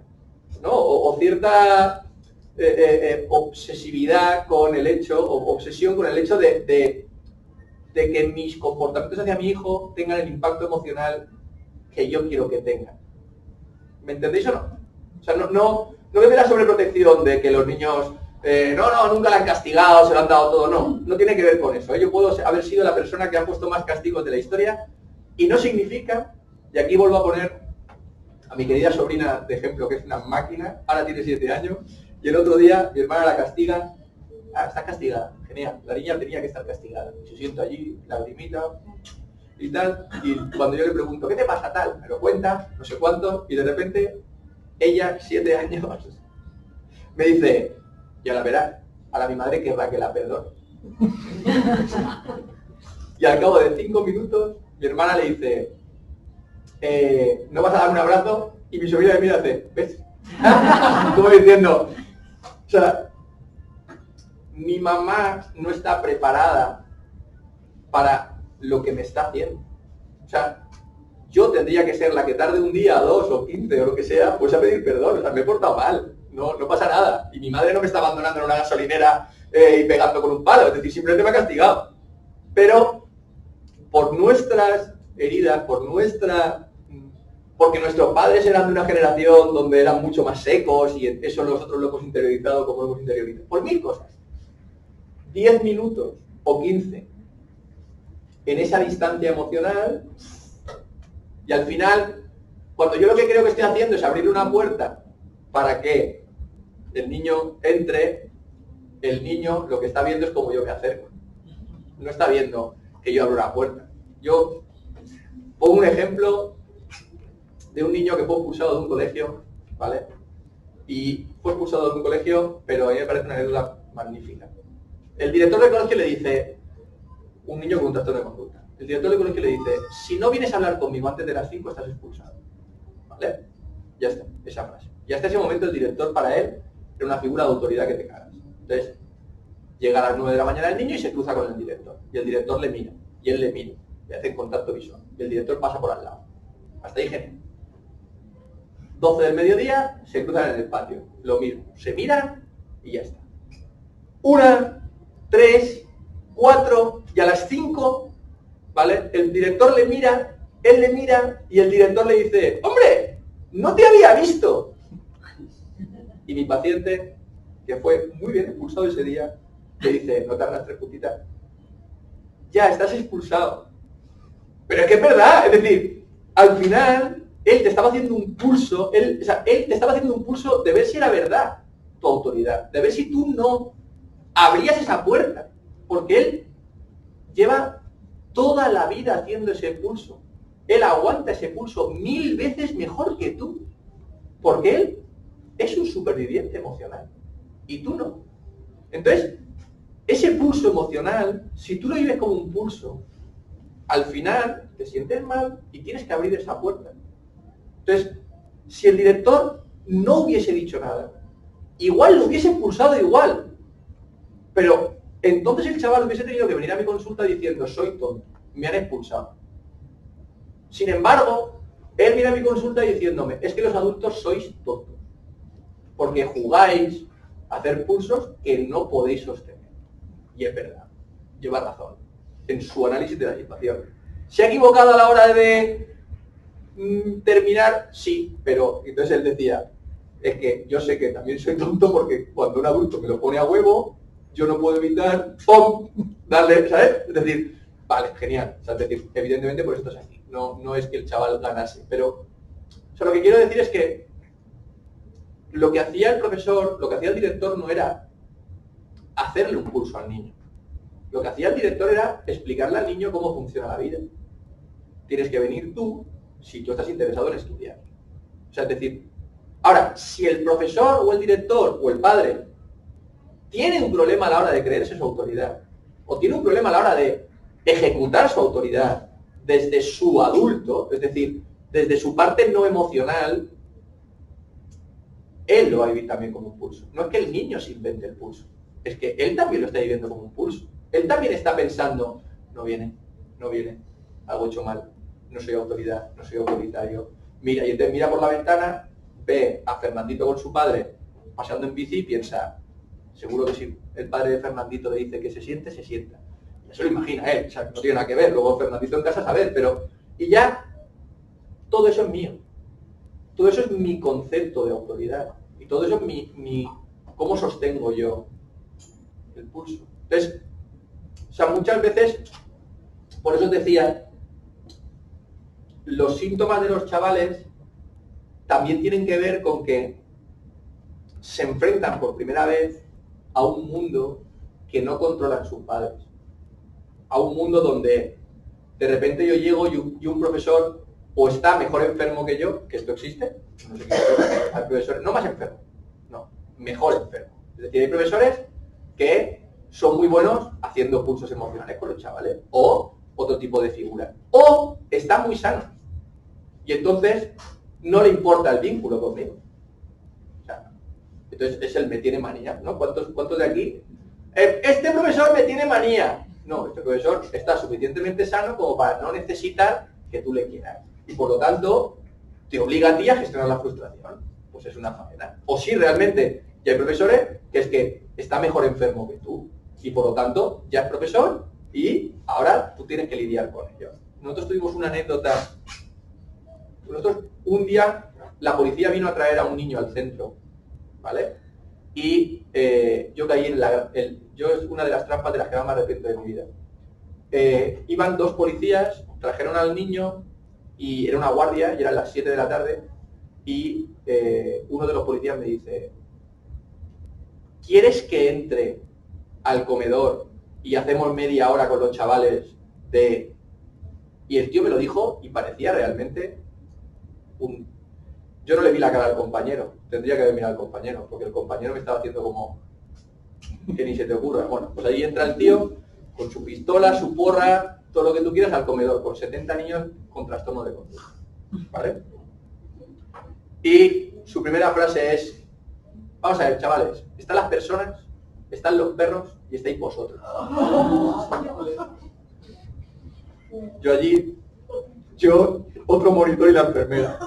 ¿no? O cierta obsesividad con el hecho, o obsesión con el hecho de que mis comportamientos hacia mi hijo tengan el impacto emocional que yo quiero que tengan. ¿Me entendéis o no? O sea, no es de la sobreprotección de que los niños, nunca la han castigado, se lo han dado todo, no tiene que ver con eso. Yo puedo haber sido la persona que ha puesto más castigos de la historia y no significa, y aquí vuelvo a poner a mi querida sobrina de ejemplo, que es una máquina, ahora tiene 7 años, y el otro día mi hermana la castiga, está castigada, genial, la niña tenía que estar castigada, se sienta allí, lagrimita y tal, y cuando yo le pregunto, ¿qué te pasa tal? Me lo cuenta, no sé cuánto, y de repente ella, 7 años, me dice, ya la verás, ahora mi madre querrá que la perdone. Y al cabo de 5 minutos, mi hermana le dice, ¿no vas a dar un abrazo? Y mi sobrina me mira y hace, ¿ves? Como diciendo, o sea, mi mamá no está preparada para lo que me está haciendo. O sea, yo tendría que ser la que tarde un día, 2 o 15 o lo que sea, pues a pedir perdón. O sea, me he portado mal, no pasa nada. Y mi madre no me está abandonando en una gasolinera y pegando con un palo, es decir, simplemente me ha castigado. Pero por nuestras heridas, porque nuestros padres eran de una generación donde eran mucho más secos y eso nosotros lo hemos interiorizado como lo hemos interiorizado. Por 1000 cosas. 10 minutos o 15 en esa distancia emocional y al final, cuando yo lo que creo que estoy haciendo es abrir una puerta para que el niño entre, el niño lo que está viendo es como yo me acerco. No está viendo que yo abro la puerta. Yo pongo un ejemplo de un niño que fue expulsado de un colegio, ¿vale? Y fue expulsado de un colegio, pero a mí me parece una anécdota magnífica. El director del colegio le dice, un niño con un trastorno de conducta, el director del colegio le dice, si no vienes a hablar conmigo antes de las 5 estás expulsado, ¿vale? Ya está, esa frase. Y hasta ese momento el director para él era una figura de autoridad que te cagas. Entonces, llega a las 9 de la mañana el niño y se cruza con el director. Y el director le mira, y él le mira, le hacen contacto visual. Y el director pasa por al lado. Hasta ahí genial. 12 del mediodía, se cruzan en el patio. Lo mismo, se miran y ya está. 1, 3, 4 y a las 5, ¿vale? El director le mira, él le mira y el director le dice, ¡hombre! ¡No te había visto! Y mi paciente, que fue muy bien expulsado ese día, le dice, no te arrastres, putita. Ya, estás expulsado. Pero es que es verdad, es decir, al final, él te estaba haciendo un pulso, él te estaba haciendo un pulso de ver si era verdad tu autoridad, de ver si tú no abrías esa puerta, porque él lleva toda la vida haciendo ese pulso. Él aguanta ese pulso 1000 veces mejor que tú, porque él es un superviviente emocional y tú no. Entonces, ese pulso emocional, si tú lo vives como un pulso, al final te sientes mal y tienes que abrir esa puerta. Entonces, si el director no hubiese dicho nada, igual lo hubiese expulsado igual, pero entonces el chaval hubiese tenido que venir a mi consulta diciendo, soy tonto, me han expulsado. Sin embargo, él viene a mi consulta diciéndome, es que los adultos sois tontos, porque jugáis a hacer pulsos que no podéis sostener. Y es verdad, lleva razón en su análisis de la situación. ¿Se ha equivocado a la hora de terminar? Sí, pero entonces él decía, es que yo sé que también soy tonto porque cuando un adulto me lo pone a huevo, yo no puedo evitar, ¡pum!, darle, ¿sabes? Es decir, vale, genial. O sea, es decir, evidentemente por esto es así. No es que el chaval ganase, pero o sea, lo que quiero decir es que lo que hacía el profesor, lo que hacía el director no era hacerle un pulso al niño. Lo que hacía el director era explicarle al niño cómo funciona la vida. Tienes que venir tú si tú estás interesado en estudiar. O sea, es decir, ahora, si el profesor o el director o el padre tiene un problema a la hora de creerse su autoridad, o tiene un problema a la hora de ejecutar su autoridad desde su adulto, es decir, desde su parte no emocional, él lo va a vivir también como un pulso. No es que el niño se invente el pulso, es que él también lo está viviendo como un pulso. Él también está pensando, no viene, algo hecho mal, no soy autoridad, no soy autoritario. Mira, y entonces mira por la ventana, ve a Fernandito con su padre paseando en bici y piensa, seguro que si el padre de Fernandito le dice que se siente, se sienta. Eso lo imagina él, o sea, no tiene nada que ver, luego Fernandito en casa saber, pero... Y ya, todo eso es mío. Todo eso es mi concepto de autoridad. Y todo eso es mi cómo sostengo yo el pulso. Entonces, o sea, muchas veces, por eso os decía, los síntomas de los chavales también tienen que ver con que se enfrentan por primera vez a un mundo que no controlan sus padres. A un mundo donde de repente yo llego y un profesor o está mejor enfermo que yo, que esto existe, no sé qué, hay profesores, no más enfermo, no, mejor enfermo. Es decir, hay profesores que son muy buenos haciendo pulsos emocionales con los chavales, o otro tipo de figuras, o están muy sanos, y entonces no le importa el vínculo conmigo. O sea, entonces es el me tiene manía, ¿no? ¿Cuántos de aquí? Este profesor me tiene manía. No, este profesor está suficientemente sano como para no necesitar que tú le quieras. Y por lo tanto, te obliga a ti a gestionar la frustración. Pues es una faena. O si realmente ya hay profesores que es que está mejor enfermo que tú. Y por lo tanto, ya es profesor y ahora tú tienes que lidiar con ello. Nosotros tuvimos una anécdota. Nosotros, un día, la policía vino a traer a un niño al centro, ¿vale? Y yo caí yo es una de las trampas de las que más me arrepiento de mi vida. Iban dos policías, trajeron al niño y era una guardia y eran las 7 de la tarde y uno de los policías me dice, ¿quieres que entre al comedor y hacemos media hora con los chavales de...? Y el tío me lo dijo y parecía realmente un... Yo no le vi la cara al compañero, tendría que haber mirado al compañero, porque el compañero me estaba haciendo como que ni se te ocurra. Bueno, pues ahí entra el tío con su pistola, su porra, todo lo que tú quieras al comedor, con 70 niños con trastorno de conducta, ¿vale? Y su primera frase es, vamos a ver, chavales, están las personas, están los perros y estáis vosotros. Otro monitor y la enfermera.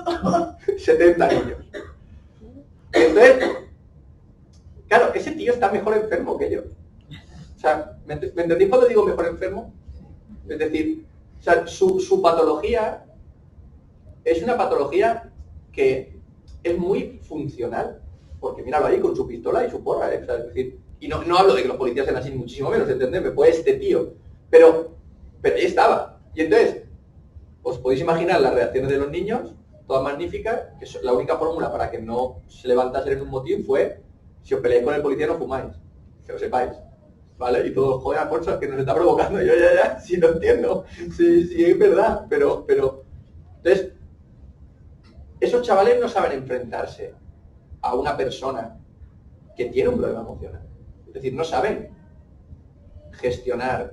70 niños. Entonces, claro, ese tío está mejor enfermo que yo. O sea, ¿me entendéis cuando digo mejor enfermo? Es decir, o sea, su patología es una patología que es muy funcional. Porque míralo ahí con su pistola y su porra, ¿eh? O sea, es decir, y no hablo de que los policías sean así, muchísimo menos, ¿entendedme? Pues este tío. Pero ahí estaba. Y entonces, os podéis imaginar las reacciones de los niños, todas magníficas, que la única fórmula para que no se levantasen en un motín fue, si os peleáis con el policía no fumáis, que lo sepáis, ¿vale? Y todos, joder, Alfonso, es que nos está provocando, yo ya, sí lo entiendo, sí, es verdad, pero... Entonces, esos chavales no saben enfrentarse a una persona que tiene un problema emocional, es decir, no saben gestionar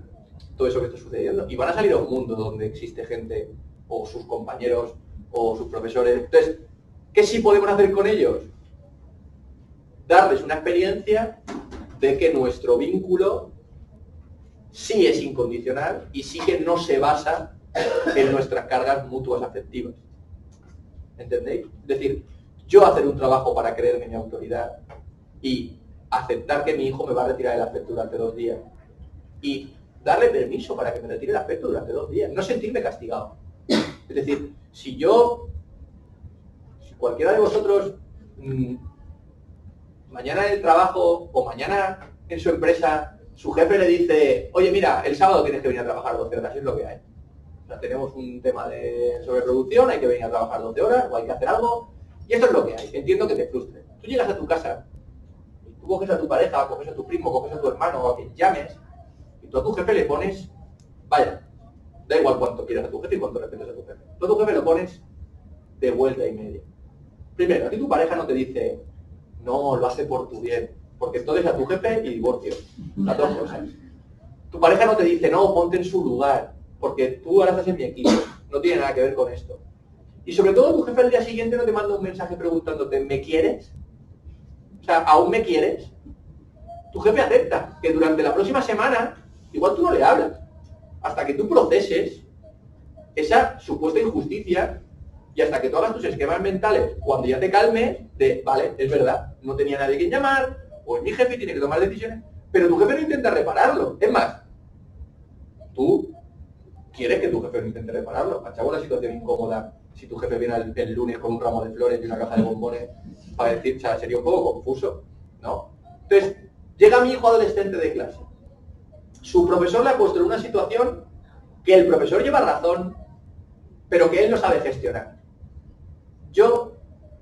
todo eso que está sucediendo y van a salir a un mundo donde existe gente o sus compañeros o sus profesores. Entonces, ¿qué sí podemos hacer con ellos? Darles una experiencia de que nuestro vínculo sí es incondicional y sí que no se basa en nuestras cargas mutuas afectivas. ¿Entendéis? Es decir, yo hacer un trabajo para creerme mi autoridad y aceptar que mi hijo me va a retirar el afecto durante 2 días y darle permiso para que me retire el afecto durante 2 días, no sentirme castigado. Es decir, si cualquiera de vosotros mañana en el trabajo o mañana en su empresa, su jefe le dice, oye mira, el sábado tienes que venir a trabajar 12 horas, es lo que hay. O sea, tenemos un tema de sobreproducción, hay que venir a trabajar 12 horas o hay que hacer algo, y esto es lo que hay. Entiendo que te frustre. Tú llegas a tu casa, y tú coges a tu pareja, coges a tu primo, coges a tu hermano o a quien llames, y tú a tu jefe le pones, vaya, da igual cuánto quieras a tu jefe y cuánto respetas a tu jefe. Tú a tu jefe lo pones de vuelta y media. Primero, a ti tu pareja no te dice, no, lo hace por tu bien, porque entonces a tu jefe y divorcio. Las dos cosas. Tu pareja no te dice, no, ponte en su lugar, porque tú ahora estás en mi equipo. No tiene nada que ver con esto. Y sobre todo tu jefe al día siguiente no te manda un mensaje preguntándote, ¿me quieres? O sea, ¿aún me quieres? Tu jefe acepta que durante la próxima semana, igual tú no le hablas, hasta que tú proceses esa supuesta injusticia y hasta que tú hagas tus esquemas mentales, cuando ya te calmes, de, vale, es verdad, no tenía nadie que llamar, o es mi jefe y tiene que tomar decisiones, pero tu jefe no intenta repararlo. Es más, tú quieres que tu jefe no intente repararlo. Achavo una situación incómoda si tu jefe viene el lunes con un ramo de flores y una caja de bombones para decir, o sea, sería un poco confuso, ¿no? Entonces, llega mi hijo adolescente de clase. Su profesor le ha puesto en una situación que el profesor lleva razón, pero que él no sabe gestionar. Yo,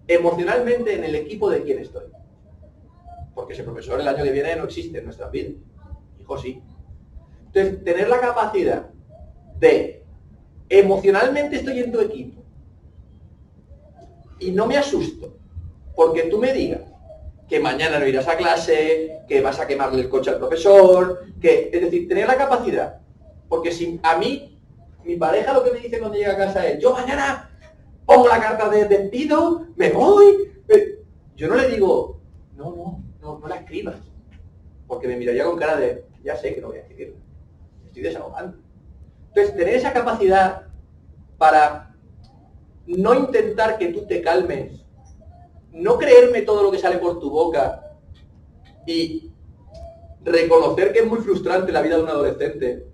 emocionalmente, en el equipo de quién estoy. Porque ese profesor el año que viene no existe en nuestras vidas. Hijo, sí. Entonces, tener la capacidad de emocionalmente estoy en tu equipo y no me asusto porque tú me digas que mañana no irás a clase, que vas a quemarle el coche al profesor, que, es decir, tener la capacidad, porque si a mí, mi pareja lo que me dice cuando llega a casa es, yo mañana pongo la carta de despido, me voy, yo no le digo, no la escribas, porque me miraría con cara de, ya sé que no voy a escribirla, estoy desahogando. Entonces, tener esa capacidad para no intentar que tú te calmes, no creerme todo lo que sale por tu boca y reconocer que es muy frustrante la vida de un adolescente,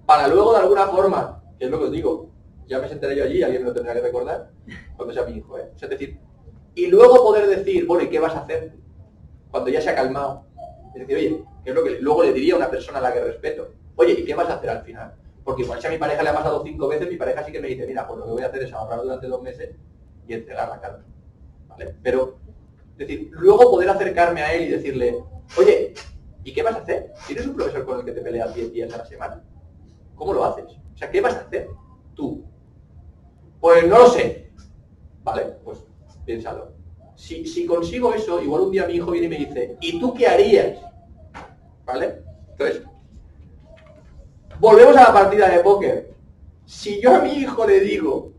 para luego de alguna forma, que es lo que os digo, ya me sentaré yo allí, alguien me lo tendrá que recordar, cuando sea mi hijo, ¿eh? O sea, es decir, y luego poder decir, bueno, ¿y qué vas a hacer? Cuando ya se ha calmado. Es decir, oye, ¿qué es lo que luego le diría a una persona a la que respeto? Oye, ¿y qué vas a hacer al final? Porque igual si a mi pareja le ha pasado 5 veces, mi pareja sí que me dice, mira, pues lo que voy a hacer es ahorrar durante 2 meses y entregar la carta. ¿Vale? Pero, es decir, luego poder acercarme a él y decirle, oye, ¿y qué vas a hacer? ¿Tienes un profesor con el que te peleas 10 días a la semana? ¿Cómo lo haces? O sea, ¿qué vas a hacer tú? Pues no lo sé. Vale, pues piénsalo. Si consigo eso, igual un día mi hijo viene y me dice, ¿y tú qué harías? ¿Vale? Entonces, volvemos a la partida de póker. Si yo a mi hijo le digo,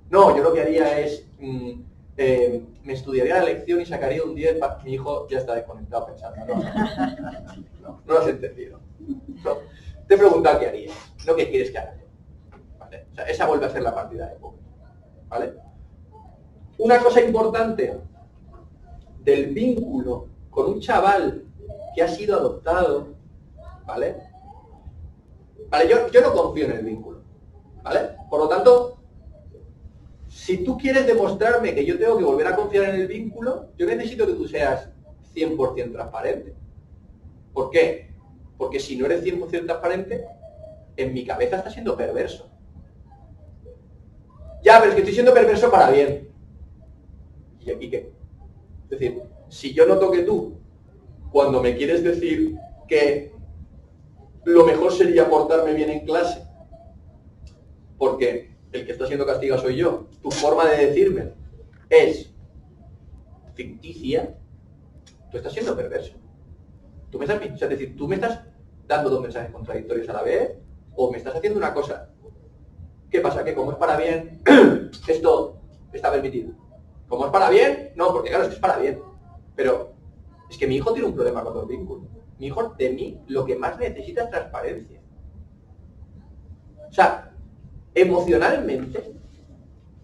no, yo lo que haría es, me estudiaría la lección y sacaría un 10, mi hijo ya está desconectado pensando, no lo has entendido. No. Te he preguntado qué harías, no qué quieres que haga yo. ¿Vale? O sea, esa vuelve a ser la partida de póker. ¿Vale? Una cosa importante del vínculo con un chaval que ha sido adoptado, ¿vale? Vale, yo no confío en el vínculo, ¿vale? Por lo tanto, si tú quieres demostrarme que yo tengo que volver a confiar en el vínculo, yo necesito que tú seas 100% transparente. ¿Por qué? Porque si no eres 100% transparente, en mi cabeza estás siendo perverso. Ya, pero es que estoy siendo perverso para bien. ¿Y aquí qué? Es decir, si yo noto que tú, cuando me quieres decir que lo mejor sería portarme bien en clase, porque el que está siendo castigado soy yo, tu forma de decirme es ficticia, tú estás siendo perverso. Tú me estás, o sea, es decir, tú me estás dando 2 mensajes contradictorios a la vez, o me estás haciendo una cosa. ¿Qué pasa? Que como es para bien, esto está permitido. Como es para bien, no, porque claro, es que es para bien. Pero es que mi hijo tiene un problema con los vínculos. Mi hijo de mí lo que más necesita es transparencia. O sea, emocionalmente,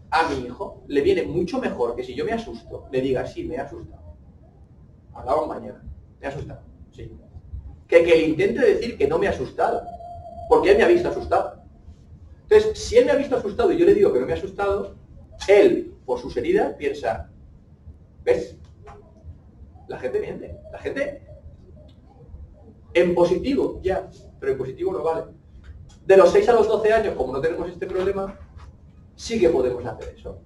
a mi hijo le viene mucho mejor que si yo me asusto, le diga, sí, me he asustado. Hablamos mañana. Me he asustado, sí. Que le intente decir que no me he asustado, porque él me ha visto asustado. Entonces, si él me ha visto asustado y yo le digo que no me he asustado, él, por sus heridas, piensa, ¿ves? La gente miente. La gente, en positivo, ya, pero en positivo no vale. De los 6 a los 12 años, como no tenemos este problema, sí que podemos hacer eso.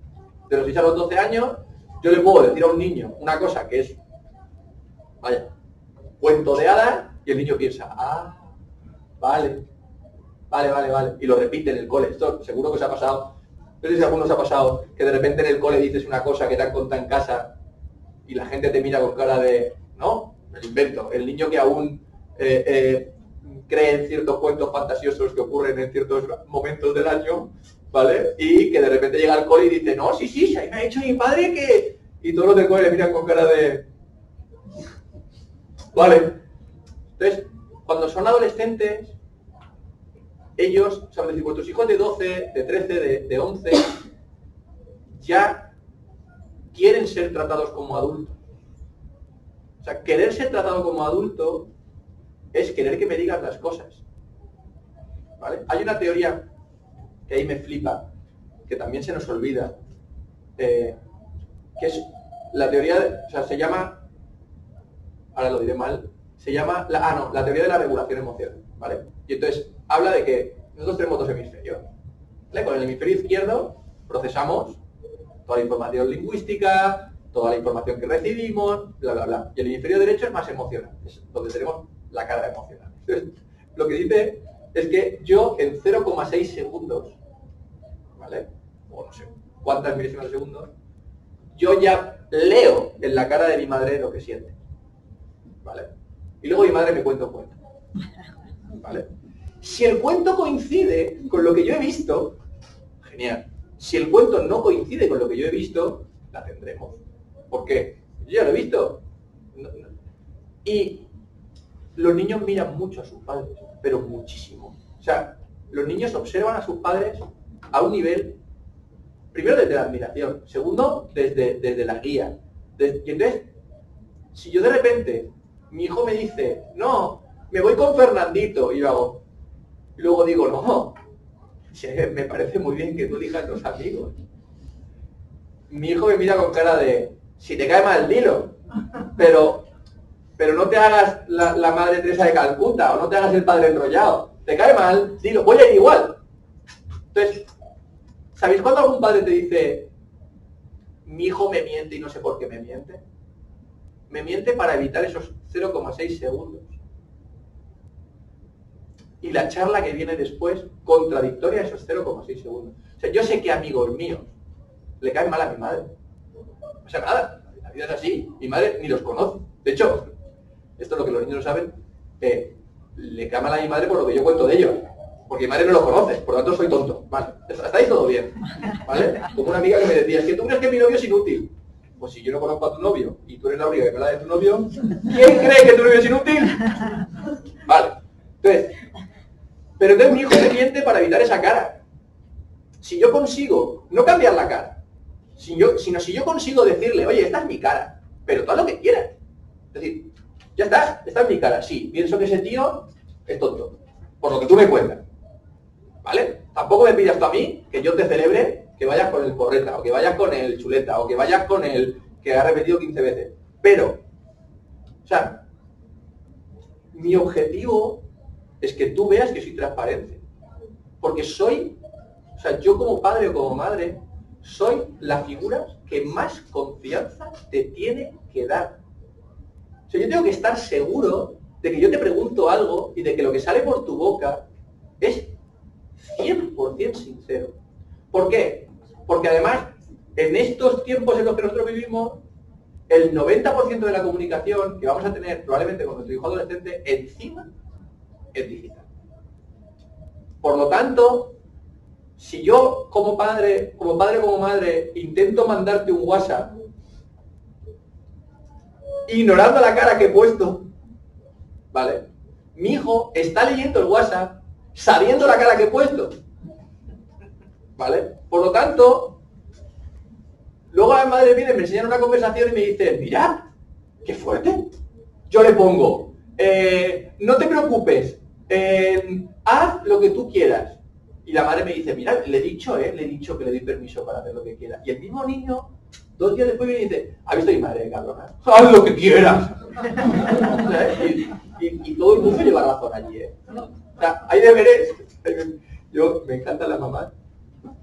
De los 6 a los 12 años, yo le puedo decir a un niño una cosa que es, vaya, cuento de hadas, y el niño piensa, vale, y lo repite en el cole. Esto seguro que os ha pasado, no sé si a algunos ha pasado, que de repente en el cole dices una cosa que te han contado en casa y la gente te mira con cara de, no, me lo invento. El niño que aún cree en ciertos cuentos fantasiosos que ocurren en ciertos momentos del año, ¿vale? Y que de repente llega al cole y dice, no, sí, ahí me ha dicho mi padre que... Y todos los del cole le miran con cara de... Vale. Entonces, cuando son adolescentes, ellos, saben decir, vuestros hijos de 12, de 13, de 11, ya quieren ser tratados como adultos. O sea, querer ser tratado como adulto es querer que me digas las cosas. ¿Vale? Hay una teoría que ahí me flipa, que también se nos olvida, que es la teoría, o sea, se llama, ahora lo diré mal, se llama, la teoría de la regulación emocional, ¿vale? Y entonces habla de que nosotros tenemos dos hemisferios, ¿vale? Con el hemisferio izquierdo procesamos toda la información lingüística, toda la información que recibimos, bla, bla, bla. Y el hemisferio derecho es más emocional, es donde tenemos la carga emocional. Entonces, lo que dice es que yo en 0,6 segundos, ¿vale? O no sé cuántas milésimas de segundos, yo ya leo en la cara de mi madre lo que siente, ¿vale? Y luego mi madre me cuenta un cuento, ¿vale? Si el cuento coincide con lo que yo he visto, genial. Si el cuento no coincide con lo que yo he visto, la tendremos. ¿Por qué? Yo ya lo he visto. Y los niños miran mucho a sus padres, pero muchísimo. O sea, los niños observan a sus padres a un nivel, primero desde la admiración, segundo desde la guía. Y entonces, si yo de repente, mi hijo me dice, no, me voy con Fernandito, y yo hago, y luego digo, no, me parece muy bien que tú elijas los amigos. Mi hijo me mira con cara de, si te cae mal, dilo, pero no te hagas la madre Teresa de Calcuta, o no te hagas el padre enrollado. Te cae mal, dilo, voy a ir igual. Entonces, ¿sabéis cuando algún padre te dice, mi hijo me miente y no sé por qué me miente? Me miente para evitar esos 0,6 segundos. Y la charla que viene después, contradictoria a esos 0,6 segundos. O sea, yo sé que amigos míos le caen mal a mi madre. O sea, nada, la vida es así, mi madre ni los conoce. De hecho, esto es lo que los niños no saben, le cae mal a mi madre por lo que yo cuento de ellos. Porque mi madre no lo conoce, por lo tanto soy tonto. Vale, hasta ahí todo bien, ¿vale? Como una amiga que me decía, es que tú crees que mi novio es inútil. Pues si yo no conozco a tu novio y tú eres la única que me habla de tu novio, ¿quién cree que tu novio es inútil? Vale, entonces, pero entonces mi hijo me miente para evitar esa cara. Si yo consigo no cambiar la cara, sino si yo consigo decirle, oye, esta es mi cara, pero tú haz lo que quieras. Es decir, ya está, esta es mi cara. Sí, pienso que ese tío es tonto, por lo que tú me cuentas. ¿Vale? Tampoco me pidas tú a mí que yo te celebre que vayas con el porreta, o que vayas con el chuleta, o que vayas con el que ha repetido 15 veces. Pero, o sea, mi objetivo es que tú veas que soy transparente. Porque soy, o sea, yo como padre o como madre, soy la figura que más confianza te tiene que dar. O sea, yo tengo que estar seguro de que yo te pregunto algo y de que lo que sale por tu boca es 100% sincero. ¿Por qué? Porque además, en estos tiempos en los que nosotros vivimos, el 90% de la comunicación que vamos a tener probablemente con nuestro hijo adolescente encima es digital. Por lo tanto, si yo como padre, como madre, intento mandarte un WhatsApp ignorando la cara que he puesto, ¿vale? Mi hijo está leyendo el WhatsApp sabiendo la cara que he puesto. ¿vale? Por lo tanto, luego a la madre viene, me enseñan una conversación y me dice, mira, qué fuerte. Yo le pongo, no te preocupes, haz lo que tú quieras. Y la madre me dice, mira, le he dicho que le doy permiso para hacer lo que quiera. Y el mismo niño, 2 días después viene y dice, ¿has visto mi madre, cabrona? Haz lo que quieras. y todo el mundo lleva razón allí, ¿eh? O sea, hay deberes. Yo me encantan las mamás.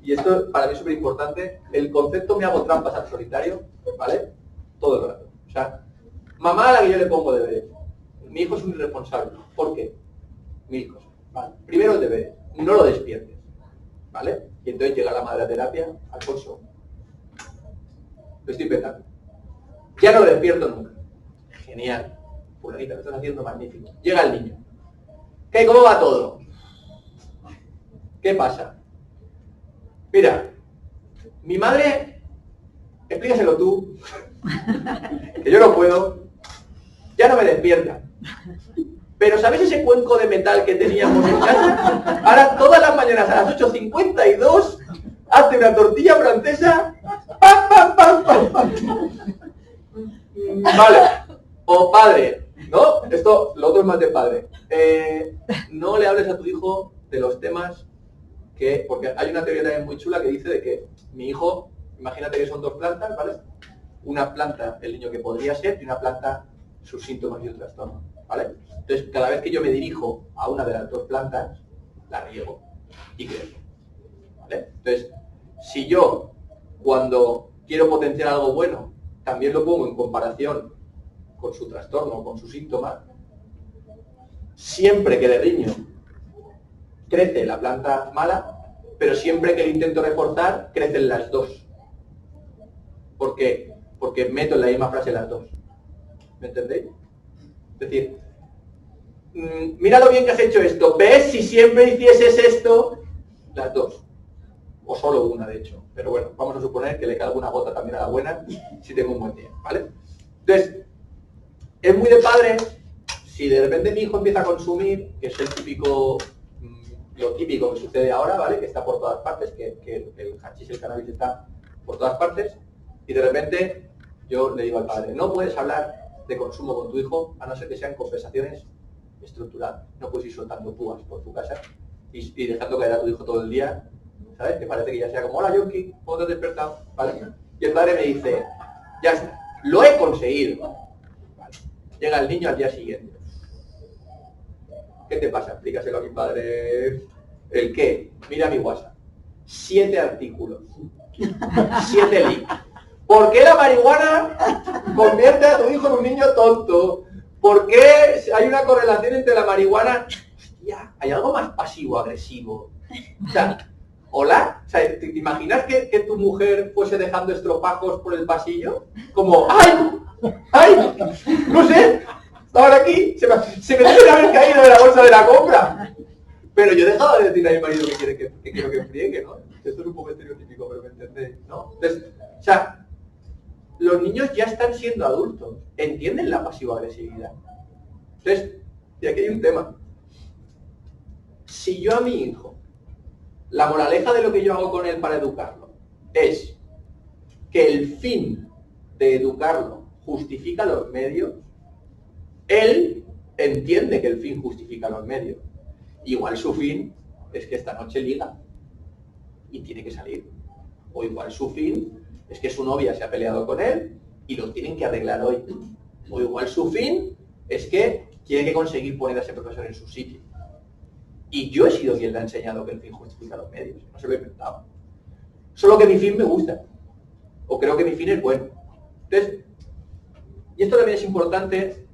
Y esto para mí es súper importante. El concepto me hago trampas al solitario, ¿vale? Todo el rato. O sea, mamá a la que yo le pongo deberes. Mi hijo es un irresponsable. ¿Por qué? 1000 cosas. ¿Vale? Primero el deber. No lo despiertes. ¿Vale? Y entonces llega la madre a terapia, Alfonso. Lo estoy petando. Ya no lo despierto nunca. Genial. Fulanita, lo estás haciendo magnífico. Llega el niño. ¿Qué? ¿Cómo va todo? ¿Qué pasa? Mira, mi madre, explícaselo tú, que yo no puedo, ya no me despierta. Pero ¿sabes ese cuenco de metal que teníamos en casa? Ahora todas las mañanas a las 8:52 hace una tortilla francesa. ¡Pam, pam, pam, pam, pam! Vale. O padre, ¿no? Esto, lo otro es más de padre. No le hables a tu hijo de los temas que... Porque hay una teoría también muy chula que dice de que mi hijo, imagínate que son 2 plantas, ¿vale? Una planta, el niño que podría ser, y una planta, sus síntomas y el trastorno, ¿vale? Entonces, cada vez que yo me dirijo a una de las 2 plantas, la riego y crezco, ¿vale? Entonces, si yo, cuando quiero potenciar algo bueno, también lo pongo en comparación con su trastorno, con su síntoma, siempre que le riño, crece la planta mala, pero siempre que le intento reforzar, crecen las 2. ¿Por qué? Porque meto en la misma frase las 2. ¿Me entendéis? Es decir, mira lo bien que has hecho esto. ¿Ves? Si siempre hicieses esto, las 2. O solo una, de hecho. Pero bueno, vamos a suponer que le cae alguna gota también a la buena, si tengo un buen día, ¿vale? Entonces, es muy de padre, si de repente mi hijo empieza a consumir, que es el típico, lo típico que sucede ahora, ¿vale? Que está por todas partes, que el hachís, el cannabis está por todas partes, y de repente yo le digo al padre, no puedes hablar de consumo con tu hijo, a no ser que sean conversaciones estructuradas. No puedes ir soltando púas por tu casa y dejando caer a tu hijo todo el día, ¿sabes? Que parece que ya sea como, hola Yonki, ¿cómo te has despertado? ¿Vale? Y el padre me dice, ya está, lo he conseguido. Vale. Llega el niño al día siguiente. ¿Qué te pasa? Explícaselo a mi padre. ¿El qué? Mira mi WhatsApp. 7 artículos. 7 links. ¿Por qué la marihuana convierte a tu hijo en un niño tonto? ¿Por qué hay una correlación entre la marihuana? Hostia, hay algo más pasivo-agresivo. O sea, ¿hola? O sea, ¿te imaginas que tu mujer fuese dejando estropajos por el pasillo? Como, ¡ay! ¡Ay! No sé, ahora aquí se me debe haber caído de la bolsa de la compra. Pero yo he dejado de decir a mi marido que quiero que friegue, ¿no? Esto es un poco estereotípico, pero me entendéis, ¿no? Entonces, o sea, los niños ya están siendo adultos, entienden la pasivo-agresividad. Entonces, y aquí hay un tema. Si yo a mi hijo, la moraleja de lo que yo hago con él para educarlo, es que el fin de educarlo justifica los medios, él entiende que el fin justifica los medios. Igual su fin es que esta noche liga y tiene que salir. O igual su fin es que su novia se ha peleado con él y lo tienen que arreglar hoy. O igual su fin es que tiene que conseguir poner a ese profesor en su sitio. Y yo he sido quien le ha enseñado que el fin justifica los medios. No se lo he inventado. Solo que mi fin me gusta. O creo que mi fin es bueno. Entonces, y esto también es importante,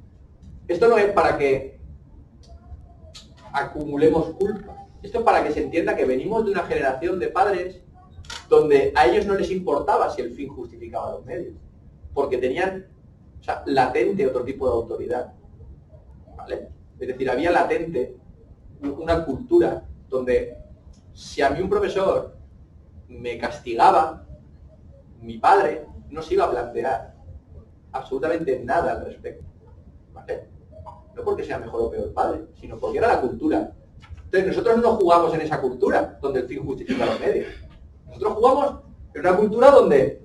esto no es para que acumulemos culpa. Esto es para que se entienda que venimos de una generación de padres donde a ellos no les importaba si el fin justificaba los medios, porque tenían, o sea, latente otro tipo de autoridad, ¿vale? Es decir, había latente una cultura donde si a mí un profesor me castigaba, mi padre no se iba a plantear absolutamente nada al respecto, ¿vale? No porque sea mejor o peor padre, sino porque era la cultura. Entonces nosotros no jugamos en esa cultura donde el fin justifica los medios. Nosotros jugamos en una cultura donde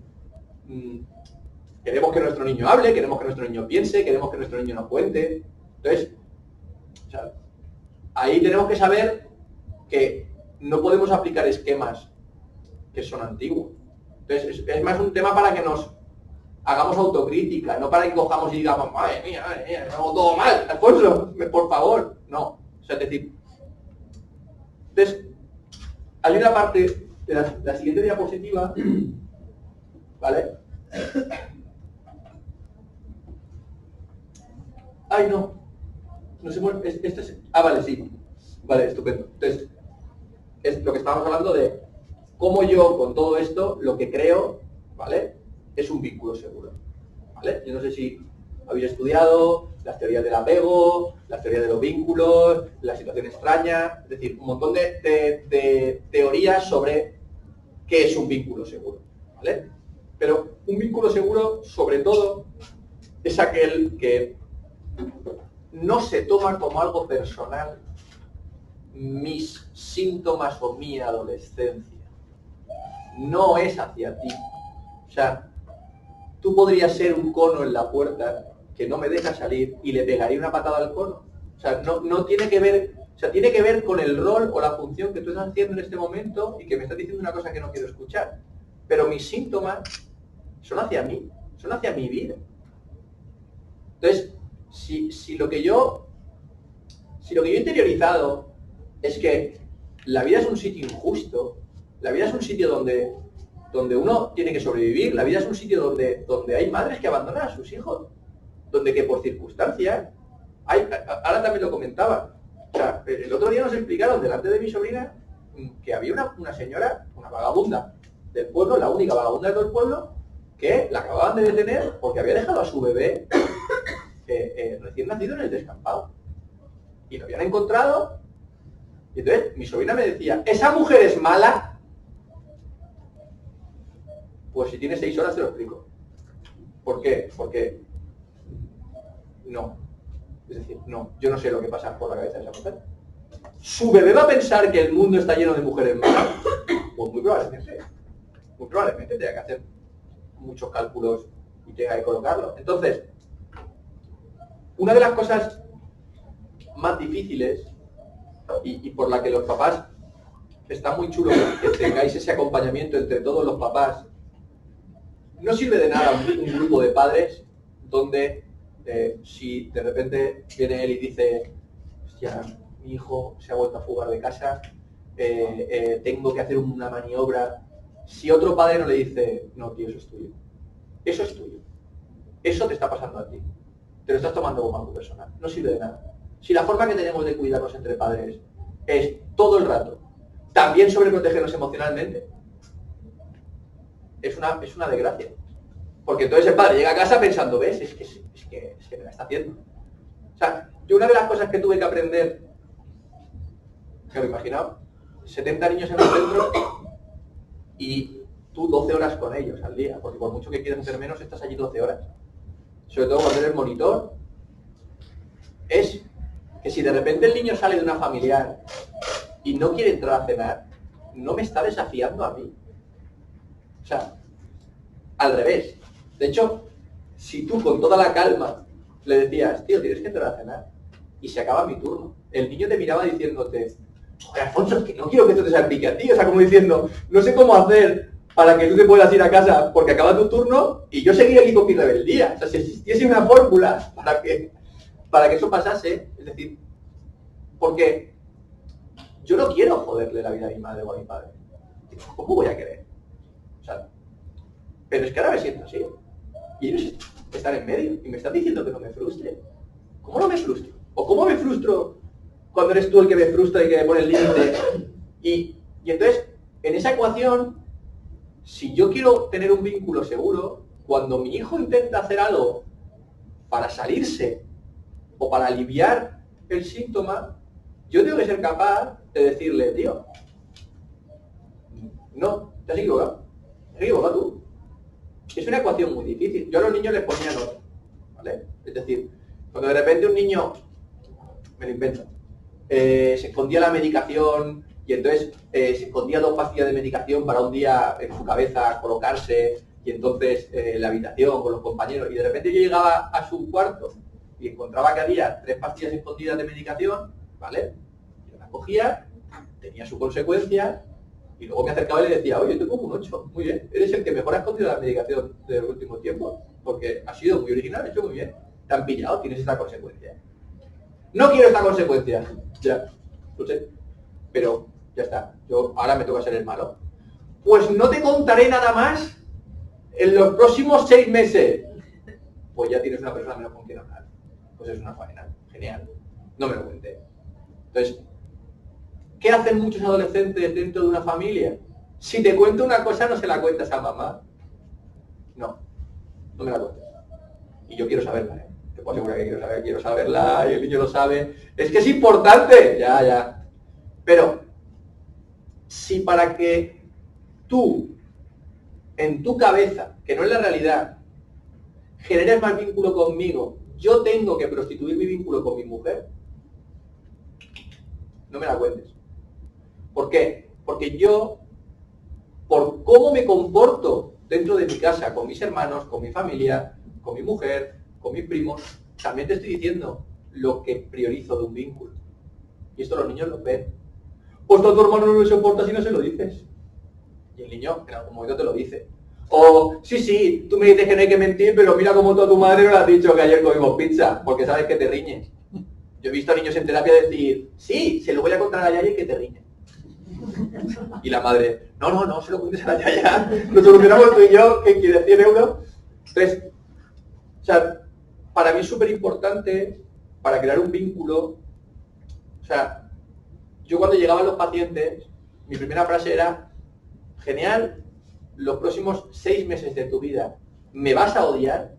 queremos que nuestro niño hable, queremos que nuestro niño piense, queremos que nuestro niño nos cuente. Entonces, o sea, ahí tenemos que saber que no podemos aplicar esquemas que son antiguos. Entonces, es más un tema para que nos hagamos autocrítica, no para que cojamos y digamos, madre mía, hago todo mal, Alfonso, por favor. No, o sea, es decir, entonces, hay una parte de la siguiente diapositiva, ¿vale? Ay, no se mueve, esto es, vale, sí, vale, estupendo. Entonces, es lo que estábamos hablando de cómo yo, con todo esto, lo que creo, ¿vale?, es un vínculo seguro, ¿vale? Yo no sé si habéis estudiado las teorías del apego, las teorías de los vínculos, la situación extraña, es decir, un montón de teorías sobre qué es un vínculo seguro, ¿vale? Pero un vínculo seguro, sobre todo, es aquel que no se toma como algo personal mis síntomas o mi adolescencia. No es hacia ti. O sea, tú podrías ser un cono en la puerta que no me deja salir y le pegaría una patada al cono. O sea, no tiene que ver, o sea, tiene que ver con el rol o la función que tú estás haciendo en este momento y que me estás diciendo una cosa que no quiero escuchar. Pero mis síntomas son hacia mí, son hacia mi vida. Entonces, si lo que yo he interiorizado es que la vida es un sitio injusto, la vida es un sitio donde uno tiene que sobrevivir, la vida es un sitio donde hay madres que abandonan a sus hijos, donde que por circunstancias, ahora también lo comentaba, o sea, el otro día nos explicaron delante de mi sobrina que había una señora, una vagabunda del pueblo, la única vagabunda de todo el pueblo, que la acababan de detener porque había dejado a su bebé recién nacido en el descampado. Y lo habían encontrado, y entonces mi sobrina me decía, ¿esa mujer es mala? Pues si tiene 6 horas te lo explico. ¿Por qué? Porque no. Es decir, no, yo no sé lo que pasa por la cabeza de esa mujer. ¿Su bebé va a pensar que el mundo está lleno de mujeres malas? Pues muy probablemente. Muy probablemente tenga que hacer muchos cálculos y tenga que colocarlo. Entonces, una de las cosas más difíciles y por la que los papás está muy chulo que tengáis ese acompañamiento entre todos los papás, no sirve de nada un grupo de padres donde si de repente viene él y dice, hostia, mi hijo se ha vuelto a fugar de casa, tengo que hacer una maniobra, si otro padre no le dice, no tío, eso es tuyo, eso es tuyo, eso te está pasando a ti, te lo estás tomando como algo personal, no sirve de nada. Si la forma que tenemos de cuidarnos entre padres es todo el rato también sobreprotegernos emocionalmente, es una desgracia. Porque entonces el padre llega a casa pensando, ¿ves? Es que me la está haciendo. O sea, yo una de las cosas que tuve que aprender, que lo he imaginado, 70 niños en el centro y tú 12 horas con ellos al día, porque por mucho que quieras hacer menos, estás allí 12 horas. Sobre todo cuando eres monitor, es que si de repente el niño sale de una familiar y no quiere entrar a cenar, no me está desafiando a mí. O sea, al revés. De hecho, si tú con toda la calma le decías, tío, tienes que entrar a cenar, y se acaba mi turno, el niño te miraba diciéndote, joder, Alfonso, es que no quiero que esto te salpique a ti, o sea, como diciendo, no sé cómo hacer para que tú te puedas ir a casa porque acaba tu turno y yo seguiré aquí con mi rebeldía. O sea, si existiese una fórmula para que eso pasase, es decir, porque yo no quiero joderle la vida a mi madre o a mi padre. ¿Cómo voy a querer? O sea, pero es que ahora me siento así. Y ellos están en medio y me están diciendo que no me frustre. ¿Cómo no me frustro? ¿O cómo me frustro cuando eres tú el que me frustra y que me pone el límite? Y entonces, en esa ecuación, si yo quiero tener un vínculo seguro, cuando mi hijo intenta hacer algo para salirse o para aliviar el síntoma, yo tengo que ser capaz de decirle, tío, no, te has equivocado tú. Es una ecuación muy difícil. Yo a los niños les ponía nota, ¿vale? Es decir, cuando de repente un niño, me lo invento, se escondía la medicación Y entonces se escondía 2 pastillas de medicación para un día en su cabeza colocarse, y entonces la habitación con los compañeros, y de repente yo llegaba a su cuarto y encontraba que había 3 pastillas escondidas de medicación, ¿vale? Yo las cogía, tenía su consecuencia, y luego me acercaba y le decía, oye, tengo un 8, muy bien, eres el que mejor ha escondido la medicación de los últimos tiempos, porque has sido muy original, has hecho muy bien, te han pillado, tienes esta consecuencia. No quiero esta consecuencia, ya, lo sé, pero ya está, yo ahora me toca ser el malo. Pues no te contaré nada más en los próximos 6 meses. Pues ya tienes una persona menos con quien hablar. Pues es una faena, genial, no me lo cuente. Entonces, ¿qué hacen muchos adolescentes dentro de una familia? Si te cuento una cosa, no se la cuentas a mamá. No me la cuentas. Y yo quiero saberla, ¿eh? Te puedo asegurar que quiero saberla, y el niño lo sabe. Es que es importante, ya. Pero, si para que tú, en tu cabeza, que no es la realidad, generes más vínculo conmigo, yo tengo que prostituir mi vínculo con mi mujer, no me la cuentes. ¿Por qué? Porque yo, por cómo me comporto dentro de mi casa, con mis hermanos, con mi familia, con mi mujer, con mis primos, también te estoy diciendo lo que priorizo de un vínculo. Y esto los niños lo ven. Pues tu hermano no lo soporta si no se lo dices. Y el niño en algún momento te lo dice. O, sí, tú me dices que no hay que mentir, pero mira cómo tú a tu madre no le has dicho que ayer comimos pizza, porque sabes que te riñes. Yo he visto a niños en terapia decir, sí, se lo voy a contar a la yaya y que te riñe. Y la madre, no, se lo cuentes a la yaya, lo solucionamos tú y yo, que quiere 100 euros. Entonces, o sea, para mí es súper importante, para crear un vínculo, o sea, yo cuando llegaban los pacientes, mi primera frase era, genial, los próximos 6 meses de tu vida me vas a odiar,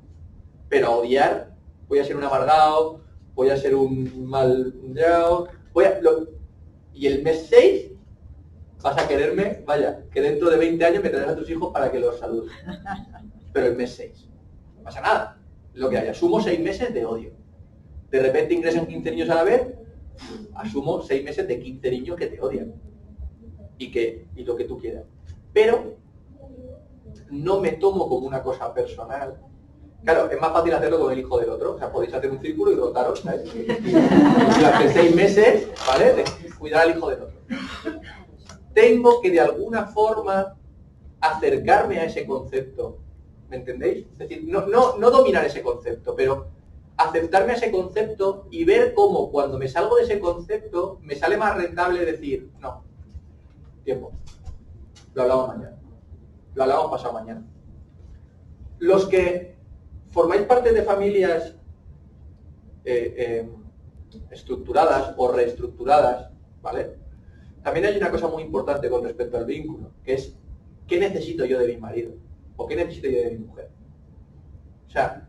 pero a odiar voy a ser un amargado, voy a ser un mal y el mes 6 vas a quererme, vaya, que dentro de 20 años me traerás a tus hijos para que los saludes. Pero el mes 6, no pasa nada, lo que haya, asumo 6 meses de odio. De repente ingresan 15 niños a la vez, asumo 6 meses de 15 niños que te odian. Y lo que tú quieras. Pero no me tomo como una cosa personal. Claro, es más fácil hacerlo con el hijo del otro. O sea, podéis hacer un círculo y rotaros, ¿sabes? Durante 6 meses, ¿vale? De cuidar al hijo del otro. Tengo que de alguna forma acercarme a ese concepto. ¿Me entendéis? Es decir, no dominar ese concepto, pero aceptarme a ese concepto y ver cómo cuando me salgo de ese concepto me sale más rentable decir, no, tiempo, lo hablamos mañana, lo hablamos pasado mañana. Los que formáis parte de familias estructuradas o reestructuradas, ¿vale? También hay una cosa muy importante con respecto al vínculo, que es ¿qué necesito yo de mi marido? ¿O qué necesito yo de mi mujer? O sea,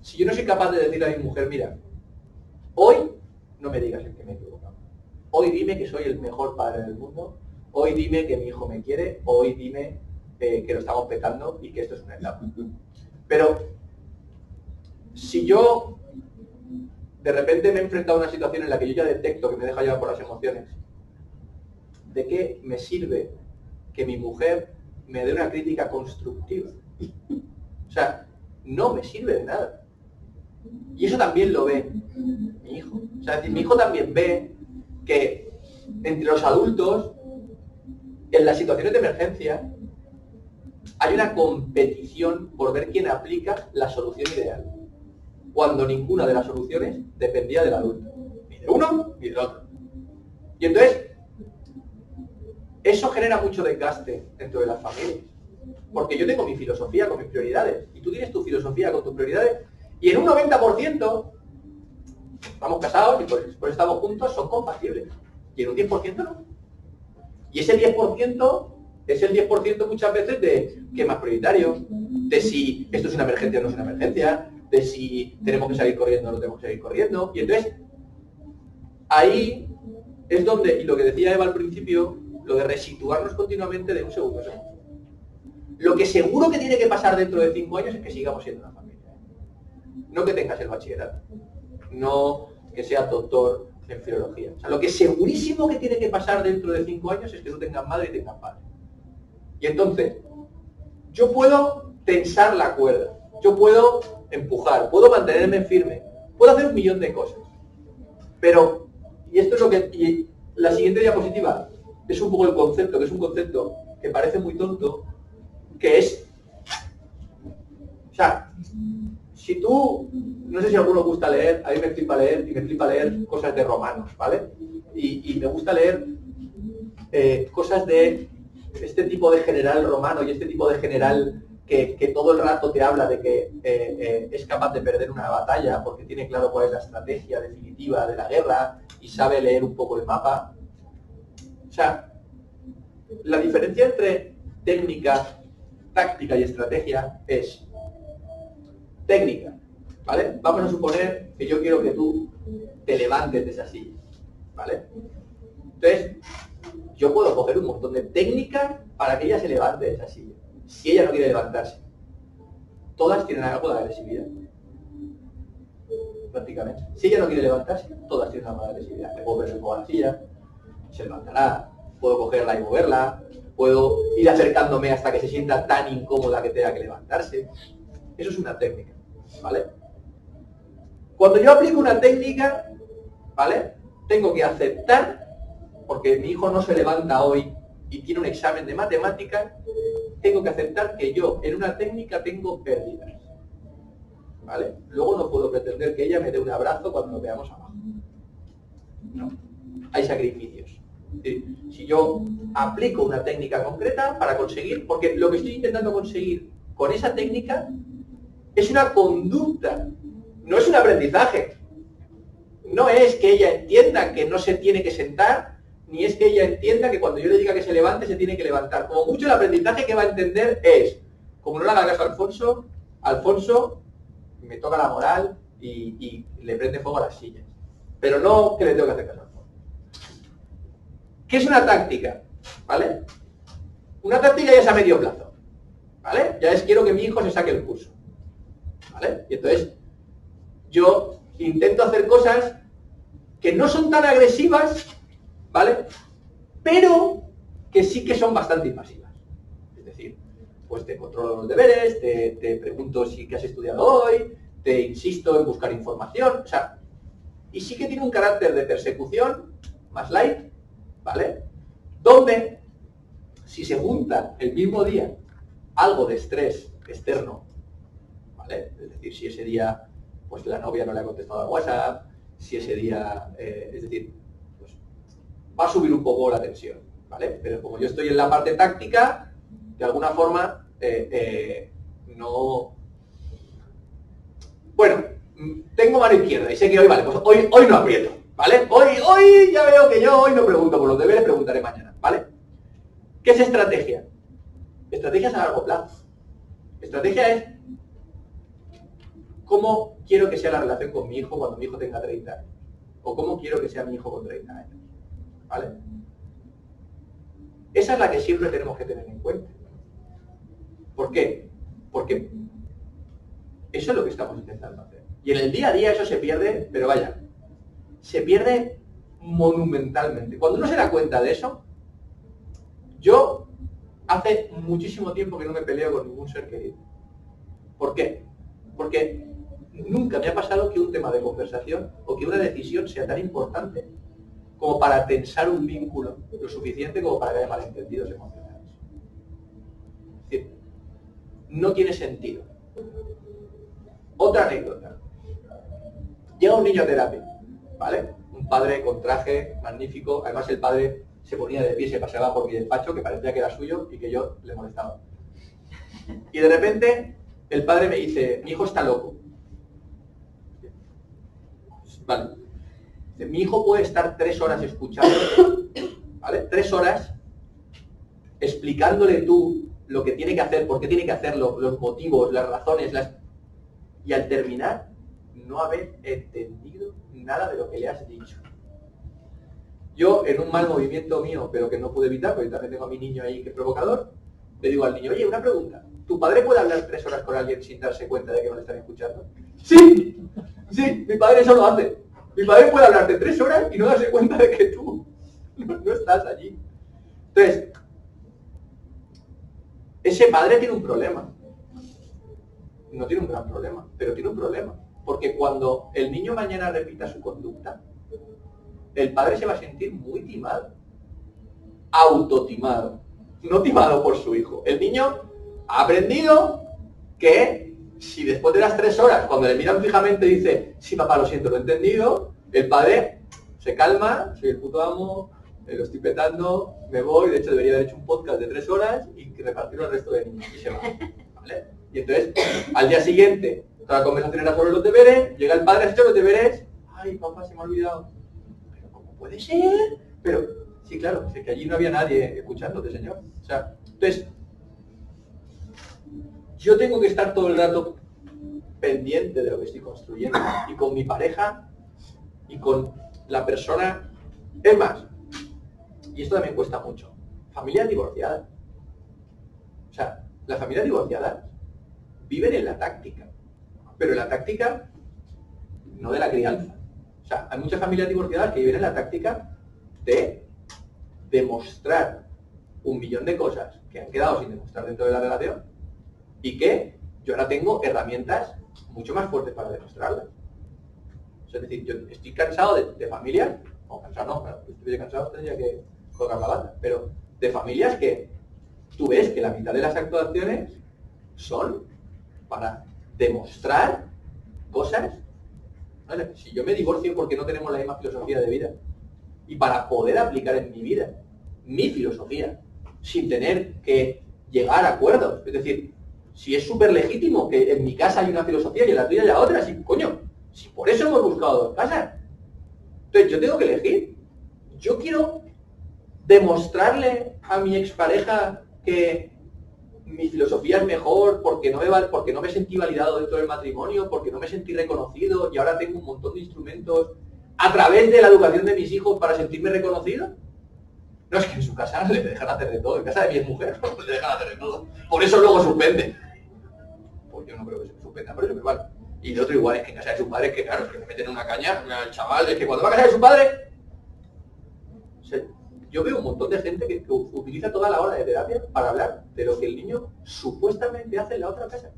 si yo no soy capaz de decirle a mi mujer, mira, hoy no me digas el que me he equivocado. Hoy dime que soy el mejor padre del mundo. Hoy dime que mi hijo me quiere. Hoy dime que lo estamos pecando y que esto es una etapa. Pero si yo de repente me he enfrentado a una situación en la que yo ya detecto que me deja llevar por las emociones, ¿de qué me sirve que mi mujer me dé una crítica constructiva? O sea, no me sirve de nada. Y eso también lo ve mi hijo. O sea, mi hijo también ve que entre los adultos, en las situaciones de emergencia, hay una competición por ver quién aplica la solución ideal, cuando ninguna de las soluciones dependía del adulto, ni de uno ni del otro. Y entonces, eso genera mucho desgaste dentro de las familias, porque yo tengo mi filosofía con mis prioridades, y tú tienes tu filosofía con tus prioridades, y en un 90% estamos casados y por eso estamos juntos, son compatibles, y en un 10% no. Y ese 10% es el 10% muchas veces de qué es más prioritario, de si esto es una emergencia o no es una emergencia, de si tenemos que salir corriendo o no tenemos que salir corriendo. Y entonces, ahí es donde, y lo que decía Eva al principio, lo de resituarnos continuamente de un segundo. Lo que seguro que tiene que pasar dentro de 5 años es que sigamos siendo una familia. No que tengas el bachillerato, no que seas doctor en filología. O sea, lo que segurísimo que tiene que pasar dentro de 5 años es que tú tengas madre y tengas padre. Y entonces, yo puedo tensar la cuerda, yo puedo empujar, puedo mantenerme firme, puedo hacer un millón de cosas. Pero, y esto es lo que... Y la siguiente diapositiva es un poco el concepto, que es un concepto que parece muy tonto, que es... O sea, si tú... No sé si a alguno gusta leer, a mí me flipa leer, y me flipa leer cosas de romanos, ¿vale? Y me gusta leer cosas de este tipo de general romano y este tipo de general que todo el rato te habla de que es capaz de perder una batalla porque tiene claro cuál es la estrategia definitiva de la guerra y sabe leer un poco el mapa. O sea, la diferencia entre técnica, táctica y estrategia es técnica, ¿vale? Vamos a suponer que yo quiero que tú te levantes de esa silla, ¿vale? Entonces, yo puedo coger un montón de técnicas para que ella se levante de esa silla. Si ella no quiere levantarse, todas tienen algo de agresividad. Prácticamente. Si ella no quiere levantarse, todas tienen algo de agresividad. Le puedo poner a la silla, se levantará, puedo cogerla y moverla, puedo ir acercándome hasta que se sienta tan incómoda que tenga que levantarse. Eso es una técnica, ¿vale? Cuando yo aplico una técnica, ¿vale? Tengo que aceptar, porque mi hijo no se levanta hoy y tiene un examen de matemáticas, tengo que aceptar que yo en una técnica tengo pérdidas, ¿vale? Luego no puedo pretender que ella me dé un abrazo cuando nos veamos abajo. No, hay sacrificios. Si yo aplico una técnica concreta para conseguir, porque lo que estoy intentando conseguir con esa técnica es una conducta, no es un aprendizaje. No es que ella entienda que no se tiene que sentar, ni es que ella entienda que cuando yo le diga que se levante, se tiene que levantar. Como mucho el aprendizaje que va a entender es, como no le haga caso a Alfonso me toca la moral y le prende fuego a las sillas. Pero no que le tengo que hacer caso a Alfonso. ¿Qué es una táctica? ¿Vale? Una táctica ya es a medio plazo. ¿Vale? Ya es quiero que mi hijo se saque el curso. ¿Vale? Y entonces, yo intento hacer cosas que no son tan agresivas, ¿vale? Pero que sí que son bastante invasivas. Es decir, pues te controlo los deberes, te pregunto si qué has estudiado hoy, te insisto en buscar información, o sea, y sí que tiene un carácter de persecución más light, ¿vale? Donde, si se junta el mismo día algo de estrés externo, ¿vale? Es decir, si ese día pues la novia no le ha contestado al WhatsApp, si ese día, es decir, pues va a subir un poco la tensión, ¿vale? Pero como yo estoy en la parte táctica, de alguna forma, no... Bueno, tengo mano izquierda y sé que hoy, vale, pues hoy no aprieto, ¿vale? Hoy ya veo que yo hoy no pregunto por los deberes, preguntaré mañana, ¿vale? ¿Qué es estrategia? Estrategia es a largo plazo. Estrategia es cómo quiero que sea la relación con mi hijo cuando mi hijo tenga 30 años. O cómo quiero que sea mi hijo con 30 años. ¿Vale? Esa es la que siempre tenemos que tener en cuenta. ¿Por qué? Porque eso es lo que estamos intentando hacer. Y en el día a día eso se pierde, pero vaya, se pierde monumentalmente. Cuando uno se da cuenta de eso, yo hace muchísimo tiempo que no me peleo con ningún ser querido. ¿Por qué? Porque nunca me ha pasado que un tema de conversación o que una decisión sea tan importante como para tensar un vínculo lo suficiente como para que haya malentendidos emocionales. Es decir, no tiene sentido. Otra anécdota. Llega un niño a terapia, ¿vale? Un padre con traje magnífico, además el padre se ponía de pie y se paseaba por mi despacho, que parecía que era suyo y que yo le molestaba. Y de repente el padre me dice, mi hijo está loco. Vale. Mi hijo puede estar 3 horas escuchando, ¿vale? 3 horas explicándole tú lo que tiene que hacer, por qué tiene que hacerlo, los motivos, las razones, y al terminar no haber entendido nada de lo que le has dicho. Yo, en un mal movimiento mío, pero que no pude evitar, porque también tengo a mi niño ahí que es provocador, le digo al niño, oye, una pregunta, ¿tu padre puede hablar 3 horas con alguien sin darse cuenta de que no le están escuchando? ¡Sí! Sí, mi padre eso lo hace. Mi padre puede hablarte 3 horas y no darse cuenta de que tú no estás allí. Entonces, ese padre tiene un problema. No tiene un gran problema, pero tiene un problema. Porque cuando el niño mañana repita su conducta, el padre se va a sentir muy timado. Autotimado. No timado por su hijo. El niño ha aprendido que si después de las 3 horas, cuando le miran fijamente, dice, sí papá, lo siento, lo he entendido, el padre se calma, soy el puto amo, lo estoy petando, me voy, de hecho debería haber hecho un podcast de 3 horas y repartirlo al resto de niños y se va. ¿Vale? Y entonces, al día siguiente, toda la conversación era sobre los deberes, llega el padre, ¿has hecho los deberes? Ay, papá, se me ha olvidado. ¿Pero cómo puede ser? Pero, sí, claro, es que allí no había nadie escuchándote, señor. O sea, entonces, yo tengo que estar todo el rato pendiente de lo que estoy construyendo y con mi pareja y con la persona. Es más, y esto también cuesta mucho, familias divorciadas. O sea, las familias divorciadas viven en la táctica, pero en la táctica no de la crianza. O sea, hay muchas familias divorciadas que viven en la táctica de demostrar 1.000.000 de cosas que han quedado sin demostrar dentro de la relación y que yo ahora tengo herramientas mucho más fuertes para demostrarlas. O sea, es decir, yo estoy cansado de familias, o cansado no, claro, si estuviera cansado tendría que colgar la bata, pero de familias que tú ves que la mitad de las actuaciones son para demostrar cosas. ¿Vale? Si yo me divorcio porque no tenemos la misma filosofía de vida y para poder aplicar en mi vida mi filosofía sin tener que llegar a acuerdos, es decir, si es súper legítimo que en mi casa hay una filosofía y en la tuya haya otra, si coño, si por eso hemos buscado 2 casas. Entonces yo tengo que elegir. Yo quiero demostrarle a mi expareja que mi filosofía es mejor porque no me sentí validado dentro del matrimonio, porque no me sentí reconocido y ahora tengo un montón de instrumentos a través de la educación de mis hijos para sentirme reconocido. No, es que en su casa le dejan hacer de todo, en casa de mi mujer le dejan hacer de todo. Por eso luego suspende. Pues yo no creo que se suspenda, pero eso me vale. Y de otro igual es que en casa de su padre, es que claro, es que me meten una caña al chaval, es que cuando va a casa de su padre... O sea, yo veo un montón de gente que utiliza toda la hora de terapia para hablar de lo que el niño supuestamente hace en la otra casa.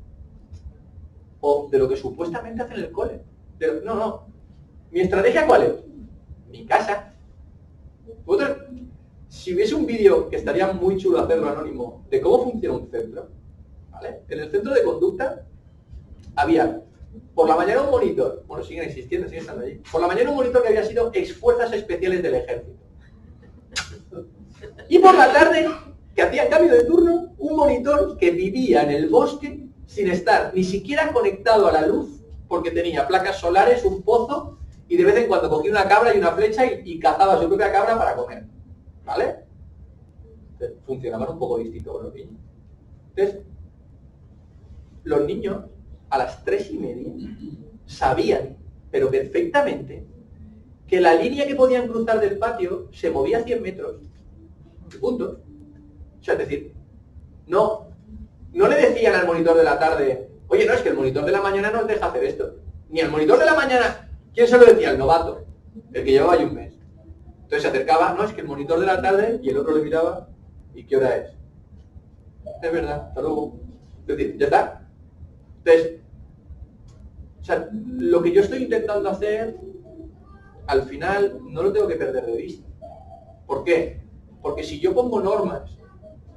O de lo que supuestamente hace en el cole. No. ¿Mi estrategia cuál es? Mi casa. Si hubiese un vídeo, que estaría muy chulo hacerlo anónimo, de cómo funciona un centro, ¿vale? En el centro de conducta había por la mañana un monitor, bueno, siguen existiendo, siguen estando allí, por la mañana un monitor que había sido ex fuerzas especiales del ejército. Y por la tarde, que hacía cambio de turno, un monitor que vivía en el bosque sin estar ni siquiera conectado a la luz, porque tenía placas solares, un pozo, y de vez en cuando cogía una cabra y una flecha y cazaba su propia cabra para comer. ¿Vale? Entonces, funcionaban un poco distinto con los niños. Entonces, los niños a las 3:30 sabían, pero perfectamente, que la línea que podían cruzar del patio se movía 100 metros. Punto. O sea, es decir, no le decían al monitor de la tarde, oye, no, es que el monitor de la mañana no os deja hacer esto. Ni al monitor de la mañana, ¿quién se lo decía? El novato, el que llevaba ahí un mes. Entonces se acercaba, no, es que el monitor de la tarde, y el otro le miraba, ¿y qué hora es? Es verdad, hasta luego. Es decir, ya está. Entonces, o sea, lo que yo estoy intentando hacer, al final, no lo tengo que perder de vista. ¿Por qué? Porque si yo pongo normas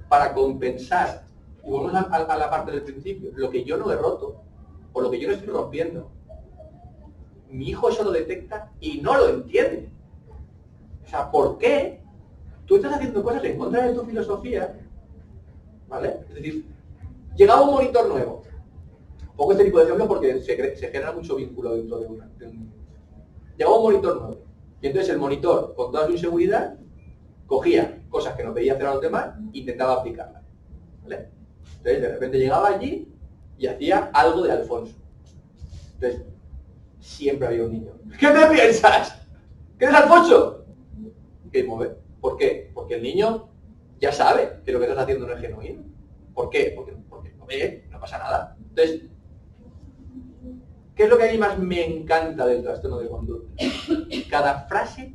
para compensar, y vamos a la parte del principio, lo que yo no he roto, o lo que yo no estoy rompiendo, mi hijo eso lo detecta y no lo entiende. O sea, ¿por qué tú estás haciendo cosas en contra de tu filosofía? ¿Vale? Es decir, llegaba un monitor nuevo. Pongo este tipo de ejemplo porque se genera mucho vínculo dentro de un... Llegaba un monitor nuevo. Y entonces el monitor, con toda su inseguridad, cogía cosas que no pedía hacer a los demás e intentaba aplicarlas. ¿Vale? Entonces de repente llegaba allí y hacía algo de Alfonso. Entonces, siempre había un niño. ¿Qué te piensas? ¿Qué es Alfonso? Que mover. ¿Por qué? Porque el niño ya sabe que lo que estás haciendo no es genuino. ¿Por qué? Porque no ve, no pasa nada. Entonces, ¿qué es lo que a mí más me encanta del trastorno de conducta? cada frase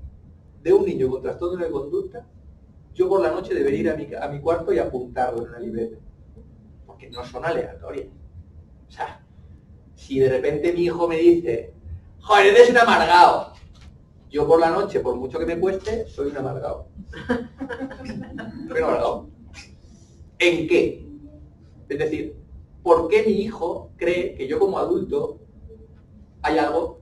de un niño con trastorno de conducta, yo por la noche debería ir a mi cuarto y apuntarlo en una libreta. Porque no son aleatorias. O sea, si de repente mi hijo me dice, joder, eres un amargado. Yo por la noche, por mucho que me cueste, soy un amargado. Soy un amargado. ¿En qué? Es decir, ¿por qué mi hijo cree que yo como adulto hay algo?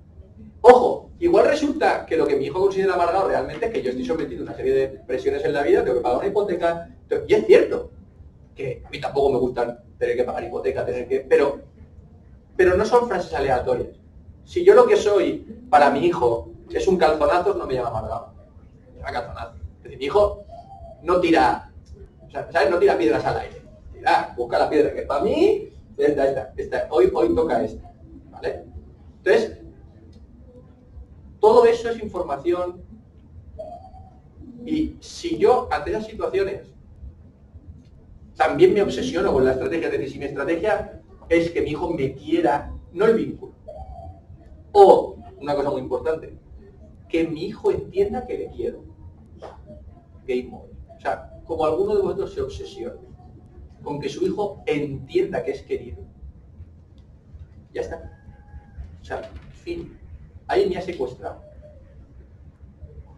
Ojo, igual resulta que lo que mi hijo considera amargado realmente es que yo estoy sometido a una serie de presiones en la vida, tengo que pagar una hipoteca, y es cierto que a mí tampoco me gusta tener que pagar hipoteca, pero no son frases aleatorias. Si yo lo que soy para mi hijo es un calzonazo, no me llama amargado, me llama calzonazo. Es decir, mi hijo no tira, o sea, ¿sabes? No tira piedras al aire. Busca la piedra que para mí, esta. Hoy toca esta, ¿vale? Entonces, todo eso es información y si yo ante esas situaciones también me obsesiono con la estrategia, es decir, si mi estrategia es que mi hijo me quiera, no el vínculo, o, una cosa muy importante, que mi hijo entienda que le quiero. Game over. O sea, como alguno de vosotros se obsesiona con que su hijo entienda que es querido. Ya está. O sea, fin. Ahí me ha secuestrado.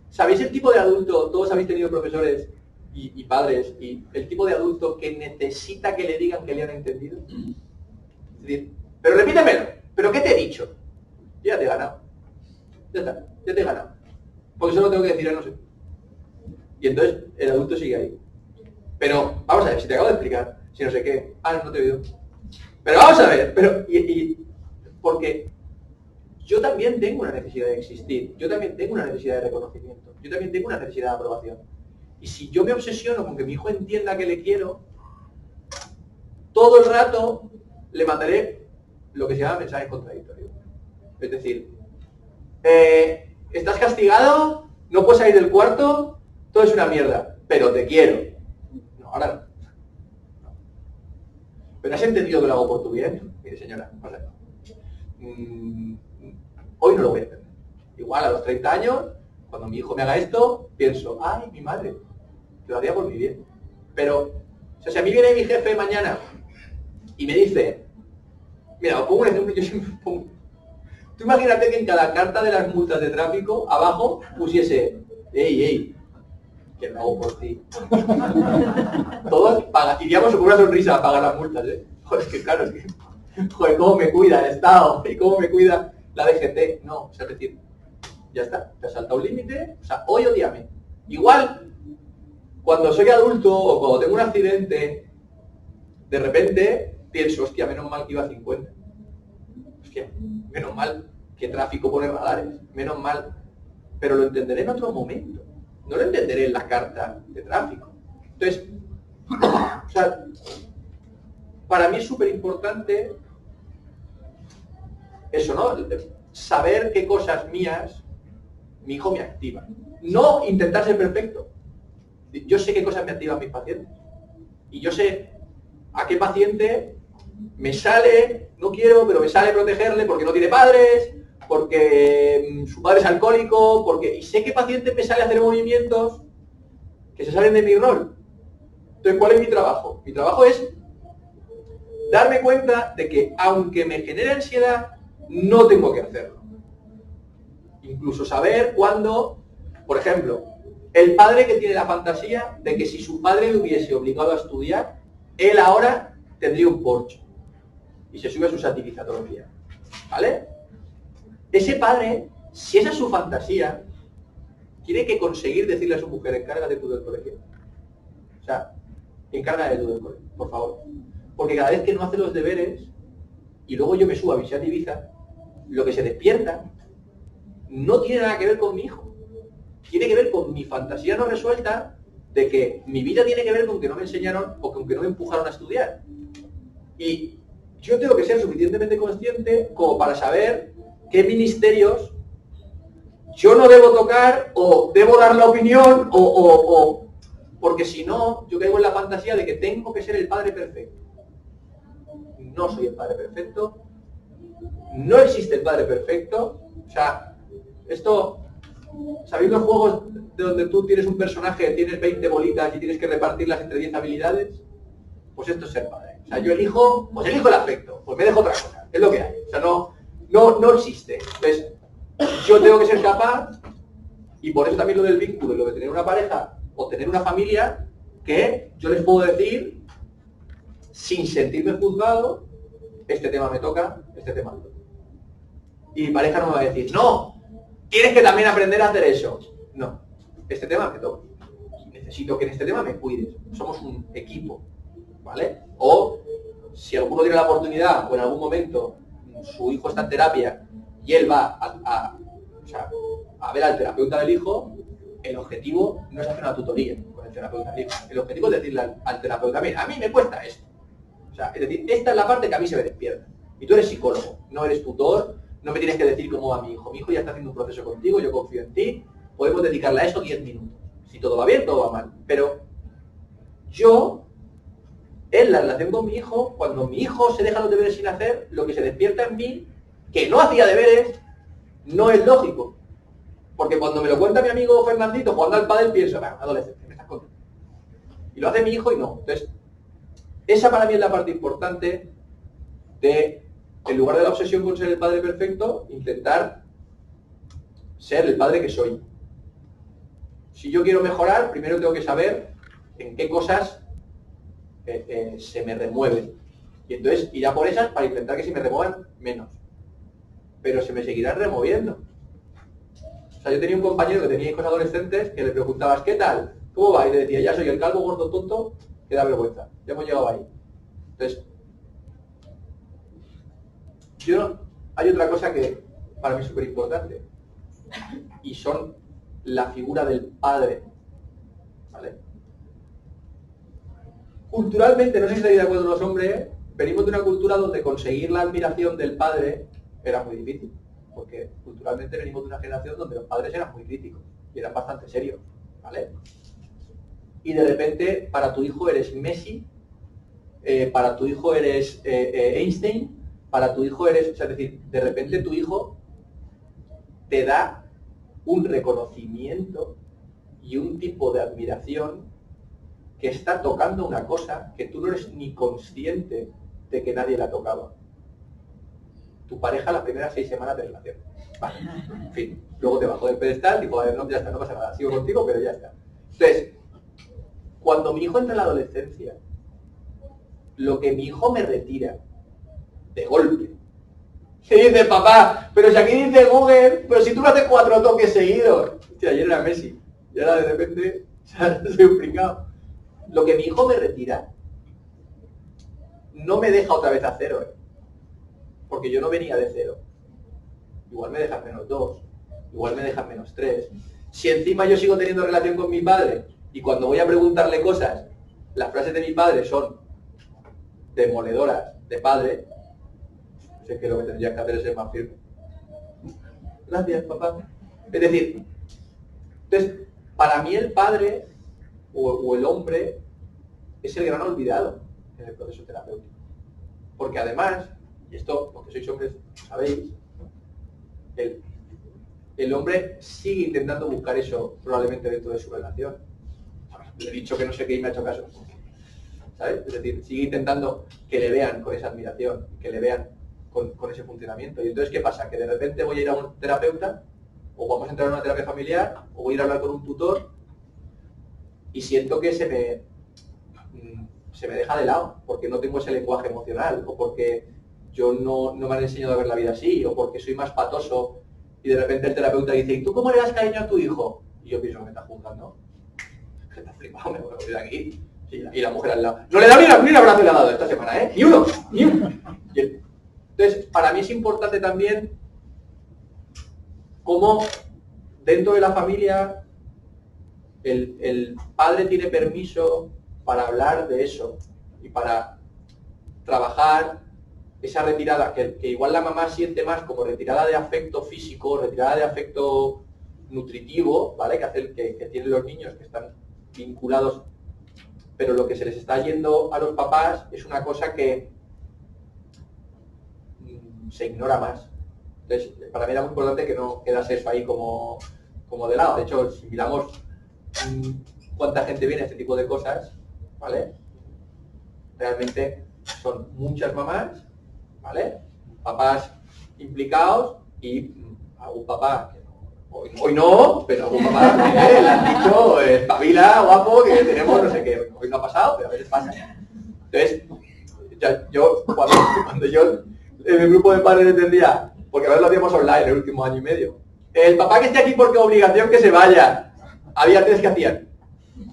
¿Sabéis el tipo de adulto? Todos habéis tenido profesores y padres, y el tipo de adulto que necesita que le digan que le han entendido. Es decir, pero repítemelo, ¿pero qué te he dicho? Yo ya te he ganado. Ya está, ya te he ganado. Porque solo tengo que decir, no sé. Y entonces el adulto sigue ahí. Pero, vamos a ver, si te acabo de explicar, si no sé qué, no te he oído. Pero vamos a ver, porque yo también tengo una necesidad de existir, yo también tengo una necesidad de reconocimiento, yo también tengo una necesidad de aprobación. Y si yo me obsesiono con que mi hijo entienda que le quiero, todo el rato le mandaré lo que se llama mensajes contradictorios. Es decir, estás castigado, no puedes salir del cuarto, todo es una mierda, pero te quiero. No, ahora no. ¿Pero has entendido que lo hago por tu bien? Mire, señora, o sea, hoy no lo voy a entender. Igual a los 30 años, cuando mi hijo me haga esto, pienso, ay, mi madre, que lo hacía por mi bien. Pero, o sea, si a mí viene mi jefe mañana y me dice, mira, os pongo un ejemplo, yo siempre pongo. Tú imagínate que en cada carta de las multas de tráfico, abajo, pusiese, ey, que lo hago por ti. Todos iríamos con una sonrisa a pagar las multas, ¿eh? Joder, es que claro, es que, joder, cómo me cuida el Estado y cómo me cuida la DGT. No, o sea, es decir, ya está, te has saltado un límite, o sea, hoy odíame. Igual, cuando soy adulto o cuando tengo un accidente, de repente pienso, hostia, menos mal que iba a 50. Hostia, menos mal que tráfico pone radares, menos mal. Pero lo entenderé en otro momento. No lo entenderé en la carta de tráfico. Entonces, o sea, para mí es súper importante eso, ¿no? Saber qué cosas mías mi hijo me activa. No intentar ser perfecto. Yo sé qué cosas me activan mis pacientes. Y yo sé a qué paciente me sale, no quiero, pero me sale protegerle porque no tiene padres, porque su padre es alcohólico, y sé qué paciente me sale hacer movimientos que se salen de mi rol. Entonces, ¿cuál es mi trabajo? Mi trabajo es darme cuenta de que, aunque me genere ansiedad, no tengo que hacerlo. Incluso saber cuándo, por ejemplo, el padre que tiene la fantasía de que si su padre le hubiese obligado a estudiar, él ahora tendría un Porsche y se sube a su satiriza todos los días, ¿vale? Ese padre, si esa es su fantasía, tiene que conseguir decirle a su mujer, encárgate tú del colegio. O sea, encárgate tú del colegio, por favor. Porque cada vez que no hace los deberes, y luego yo me subo a Visión Ibiza, lo que se despierta no tiene nada que ver con mi hijo. Tiene que ver con mi fantasía no resuelta de que mi vida tiene que ver con que no me enseñaron o con que no me empujaron a estudiar. Y yo tengo que ser suficientemente consciente como para saber qué ministerios yo no debo tocar o debo dar la opinión porque si no, yo caigo en la fantasía de que tengo que ser el padre perfecto. No soy el padre perfecto, no existe el padre perfecto, o sea, esto ¿Sabéis los juegos de donde tú tienes un personaje, tienes 20 bolitas y tienes que repartirlas entre 10 habilidades? Pues esto es ser padre. O sea, yo elijo, pues elijo el afecto, pues me dejo otra cosa, es lo que hay. O sea, no existe. Entonces, yo tengo que ser capaz, y por eso también lo del vínculo, lo de tener una pareja o tener una familia, que yo les puedo decir, sin sentirme juzgado, este tema me toca, este tema no. Y mi pareja no me va a decir, no, tienes que también aprender a hacer eso. No, este tema me toca. Necesito que en este tema me cuides. Somos un equipo, ¿vale? O si alguno tiene la oportunidad o en algún momento su hijo está en terapia y él va a ver al terapeuta del hijo, el objetivo no es hacer una tutoría con el terapeuta del hijo. El objetivo es decirle al terapeuta, mira, a mí me cuesta esto. O sea, es decir, esta es la parte que a mí se me despierta. Y tú eres psicólogo, no eres tutor, no me tienes que decir cómo va mi hijo. Mi hijo ya está haciendo un proceso contigo, yo confío en ti, podemos dedicarle a eso 10 minutos. Si todo va bien, todo va mal. Pero yo, en la relación con mi hijo, cuando mi hijo se deja los deberes sin hacer, lo que se despierta en mí, que no hacía deberes, no es lógico. Porque cuando me lo cuenta mi amigo Fernandito jugando al pádel, pienso, adolescente, me estás contando. Y lo hace mi hijo y no. Entonces, esa para mí es la parte importante de, en lugar de la obsesión con ser el padre perfecto, intentar ser el padre que soy. Si yo quiero mejorar, primero tengo que saber en qué cosas se me remueven. Y entonces ir a por esas para intentar que se me remuevan menos. Pero se me seguirán removiendo. O sea, yo tenía un compañero que tenía hijos adolescentes que le preguntabas, ¿qué tal? ¿Cómo va? Y le decía, ya soy el calvo gordo tonto que da vergüenza. Ya hemos llegado ahí. Entonces, hay otra cosa que para mí es súper importante. Y son la figura del padre. ¿Vale? Culturalmente, no sé si estáis de acuerdo los hombres, venimos de una cultura donde conseguir la admiración del padre era muy difícil. Porque culturalmente venimos de una generación donde los padres eran muy críticos y eran bastante serios, ¿vale? Y de repente, para tu hijo eres Messi, para tu hijo eres Einstein, para tu hijo eres... O sea, es decir, de repente tu hijo te da un reconocimiento y un tipo de admiración que está tocando una cosa que tú no eres ni consciente de que nadie la tocaba. Tu pareja las primeras 6 semanas de relación. Vale, en fin. Luego te bajó del pedestal, tipo, no, ya está, no pasa nada, sigo contigo, pero ya está. Entonces, cuando mi hijo entra en la adolescencia, lo que mi hijo me retira de golpe, y dice, papá, pero si aquí dice Google, pero si tú no haces 4 toques seguidos. Hostia, ayer era Messi, y ahora de repente, soy un pringao. Lo que mi hijo me retira, no me deja otra vez a cero, porque yo no venía de cero. Igual me dejan -2, igual me dejan -3. Si encima yo sigo teniendo relación con mi padre y cuando voy a preguntarle cosas, las frases de mi padre son demoledoras de padre, sé que lo que tendría que hacer es ser más firme. Gracias, papá. Es decir, entonces, para mí el padre o el hombre es el gran olvidado en el proceso terapéutico. Porque además, y esto, porque sois hombres, sabéis, el hombre sigue intentando buscar eso probablemente dentro de su relación. Le he dicho que no sé qué y me ha hecho caso. ¿Sabes? Es decir, sigue intentando que le vean con esa admiración, que le vean con ese funcionamiento. Y entonces, ¿qué pasa? Que de repente voy a ir a un terapeuta, o vamos a entrar en una terapia familiar, o voy a ir a hablar con un tutor, y siento que se me deja de lado, porque no tengo ese lenguaje emocional, o porque yo no me han enseñado a ver la vida así, o porque soy más patoso, y de repente el terapeuta dice, ¿y tú cómo le das cariño a tu hijo? Y yo pienso que me está juzgando. Que está flipado, me voy a ir de aquí. Sí, y la mujer al lado. No le da ni un abrazo le ha dado esta semana, ¿eh? Ni uno. Entonces, para mí es importante también cómo dentro de la familia el padre tiene permiso para hablar de eso y para trabajar esa retirada, que igual la mamá siente más como retirada de afecto físico, retirada de afecto nutritivo, ¿vale? Que tienen los niños que están vinculados, pero lo que se les está yendo a los papás es una cosa que se ignora más. Entonces, para mí era muy importante que no quedase eso ahí como como de lado. De hecho, si miramos cuánta gente viene a este tipo de cosas, ¿vale? Realmente son muchas mamás, ¿vale? Papás implicados y algún papá, que hoy no, pero algún papá que le han dicho, espabila, guapo, que tenemos no sé qué. Hoy no ha pasado, pero a veces pasa. Entonces, yo cuando yo en el grupo de padres entendía, porque a veces lo hacíamos online el último año y medio, el papá que esté aquí porque obligación que se vaya, había 3 que hacían.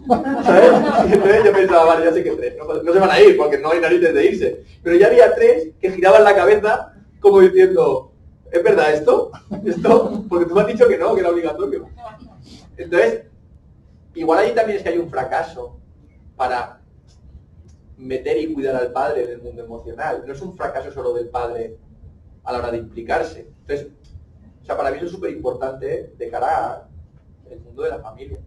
¿Sabes? Y entonces yo pensaba, vale, ya sé que 3, no se van a ir porque no hay narices de irse. Pero ya había 3 que giraban la cabeza como diciendo, ¿es verdad esto? ¿Esto? Porque tú me has dicho que no, que era obligatorio. Entonces, igual ahí también es que hay un fracaso para meter y cuidar al padre en el mundo emocional. No es un fracaso solo del padre a la hora de implicarse. Entonces, o sea, para mí eso es súper importante de cara al mundo de la familia.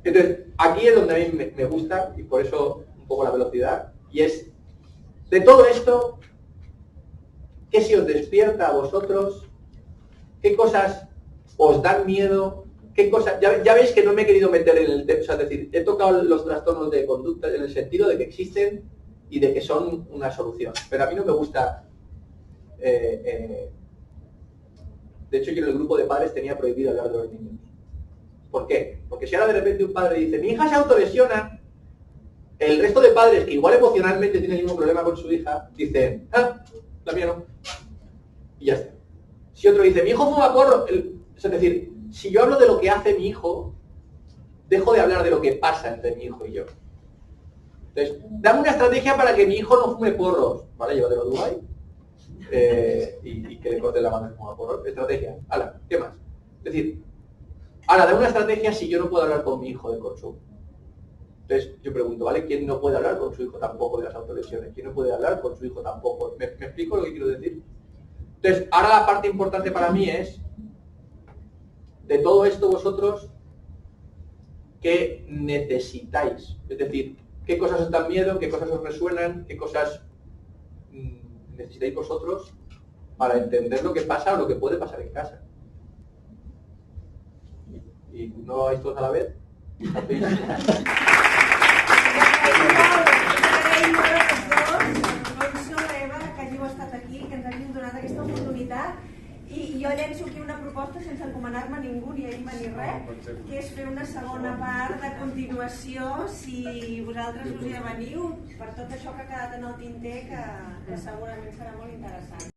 Entonces, aquí es donde a mí me gusta, y por eso un poco la velocidad, y es, de todo esto, ¿qué se os despierta a vosotros? ¿Qué cosas os dan miedo? ¿Qué cosas? Ya veis que no me he querido meter en el tema, o sea, es decir, he tocado los trastornos de conducta en el sentido de que existen y de que son una solución. Pero a mí no me gusta... de hecho, yo en el grupo de padres tenía prohibido hablar de los niños. ¿Por qué? Porque si ahora de repente un padre dice, mi hija se autolesiona, el resto de padres que igual emocionalmente tienen el mismo problema con su hija, dicen, la mía no. Y ya está. Si otro dice, mi hijo fuma porro, es decir, si yo hablo de lo que hace mi hijo, dejo de hablar de lo que pasa entre mi hijo y yo. Entonces, dame una estrategia para que mi hijo no fume porros. ¿Vale? Llévatelo a Dubái y que le corte la mano y fuma porros. Estrategia. Hala, ¿qué más? Es decir, ahora, dame una estrategia si yo no puedo hablar con mi hijo de consumo. Entonces, yo pregunto, ¿vale? ¿Quién no puede hablar con su hijo tampoco de las autolesiones? ¿Quién no puede hablar con su hijo tampoco? ¿Me explico lo que quiero decir? Entonces, ahora la parte importante para mí es, de todo esto vosotros, ¿qué necesitáis? Es decir, ¿qué cosas os dan miedo? ¿Qué cosas os resuenan? ¿Qué cosas necesitáis vosotros para entender lo que pasa o lo que puede pasar en casa? ¿Y no lo vais todos a la vez? Que hàgiu estat aquí, que ens hàgiu donat aquesta oportunitat i jo llenço aquí una proposta sense encomanar-me a ningú ni a ell ni res, que és fer una segona part de continuació si vosaltres us hi aveniu per tot això que ha quedat en el tinter que segurament serà molt interessant.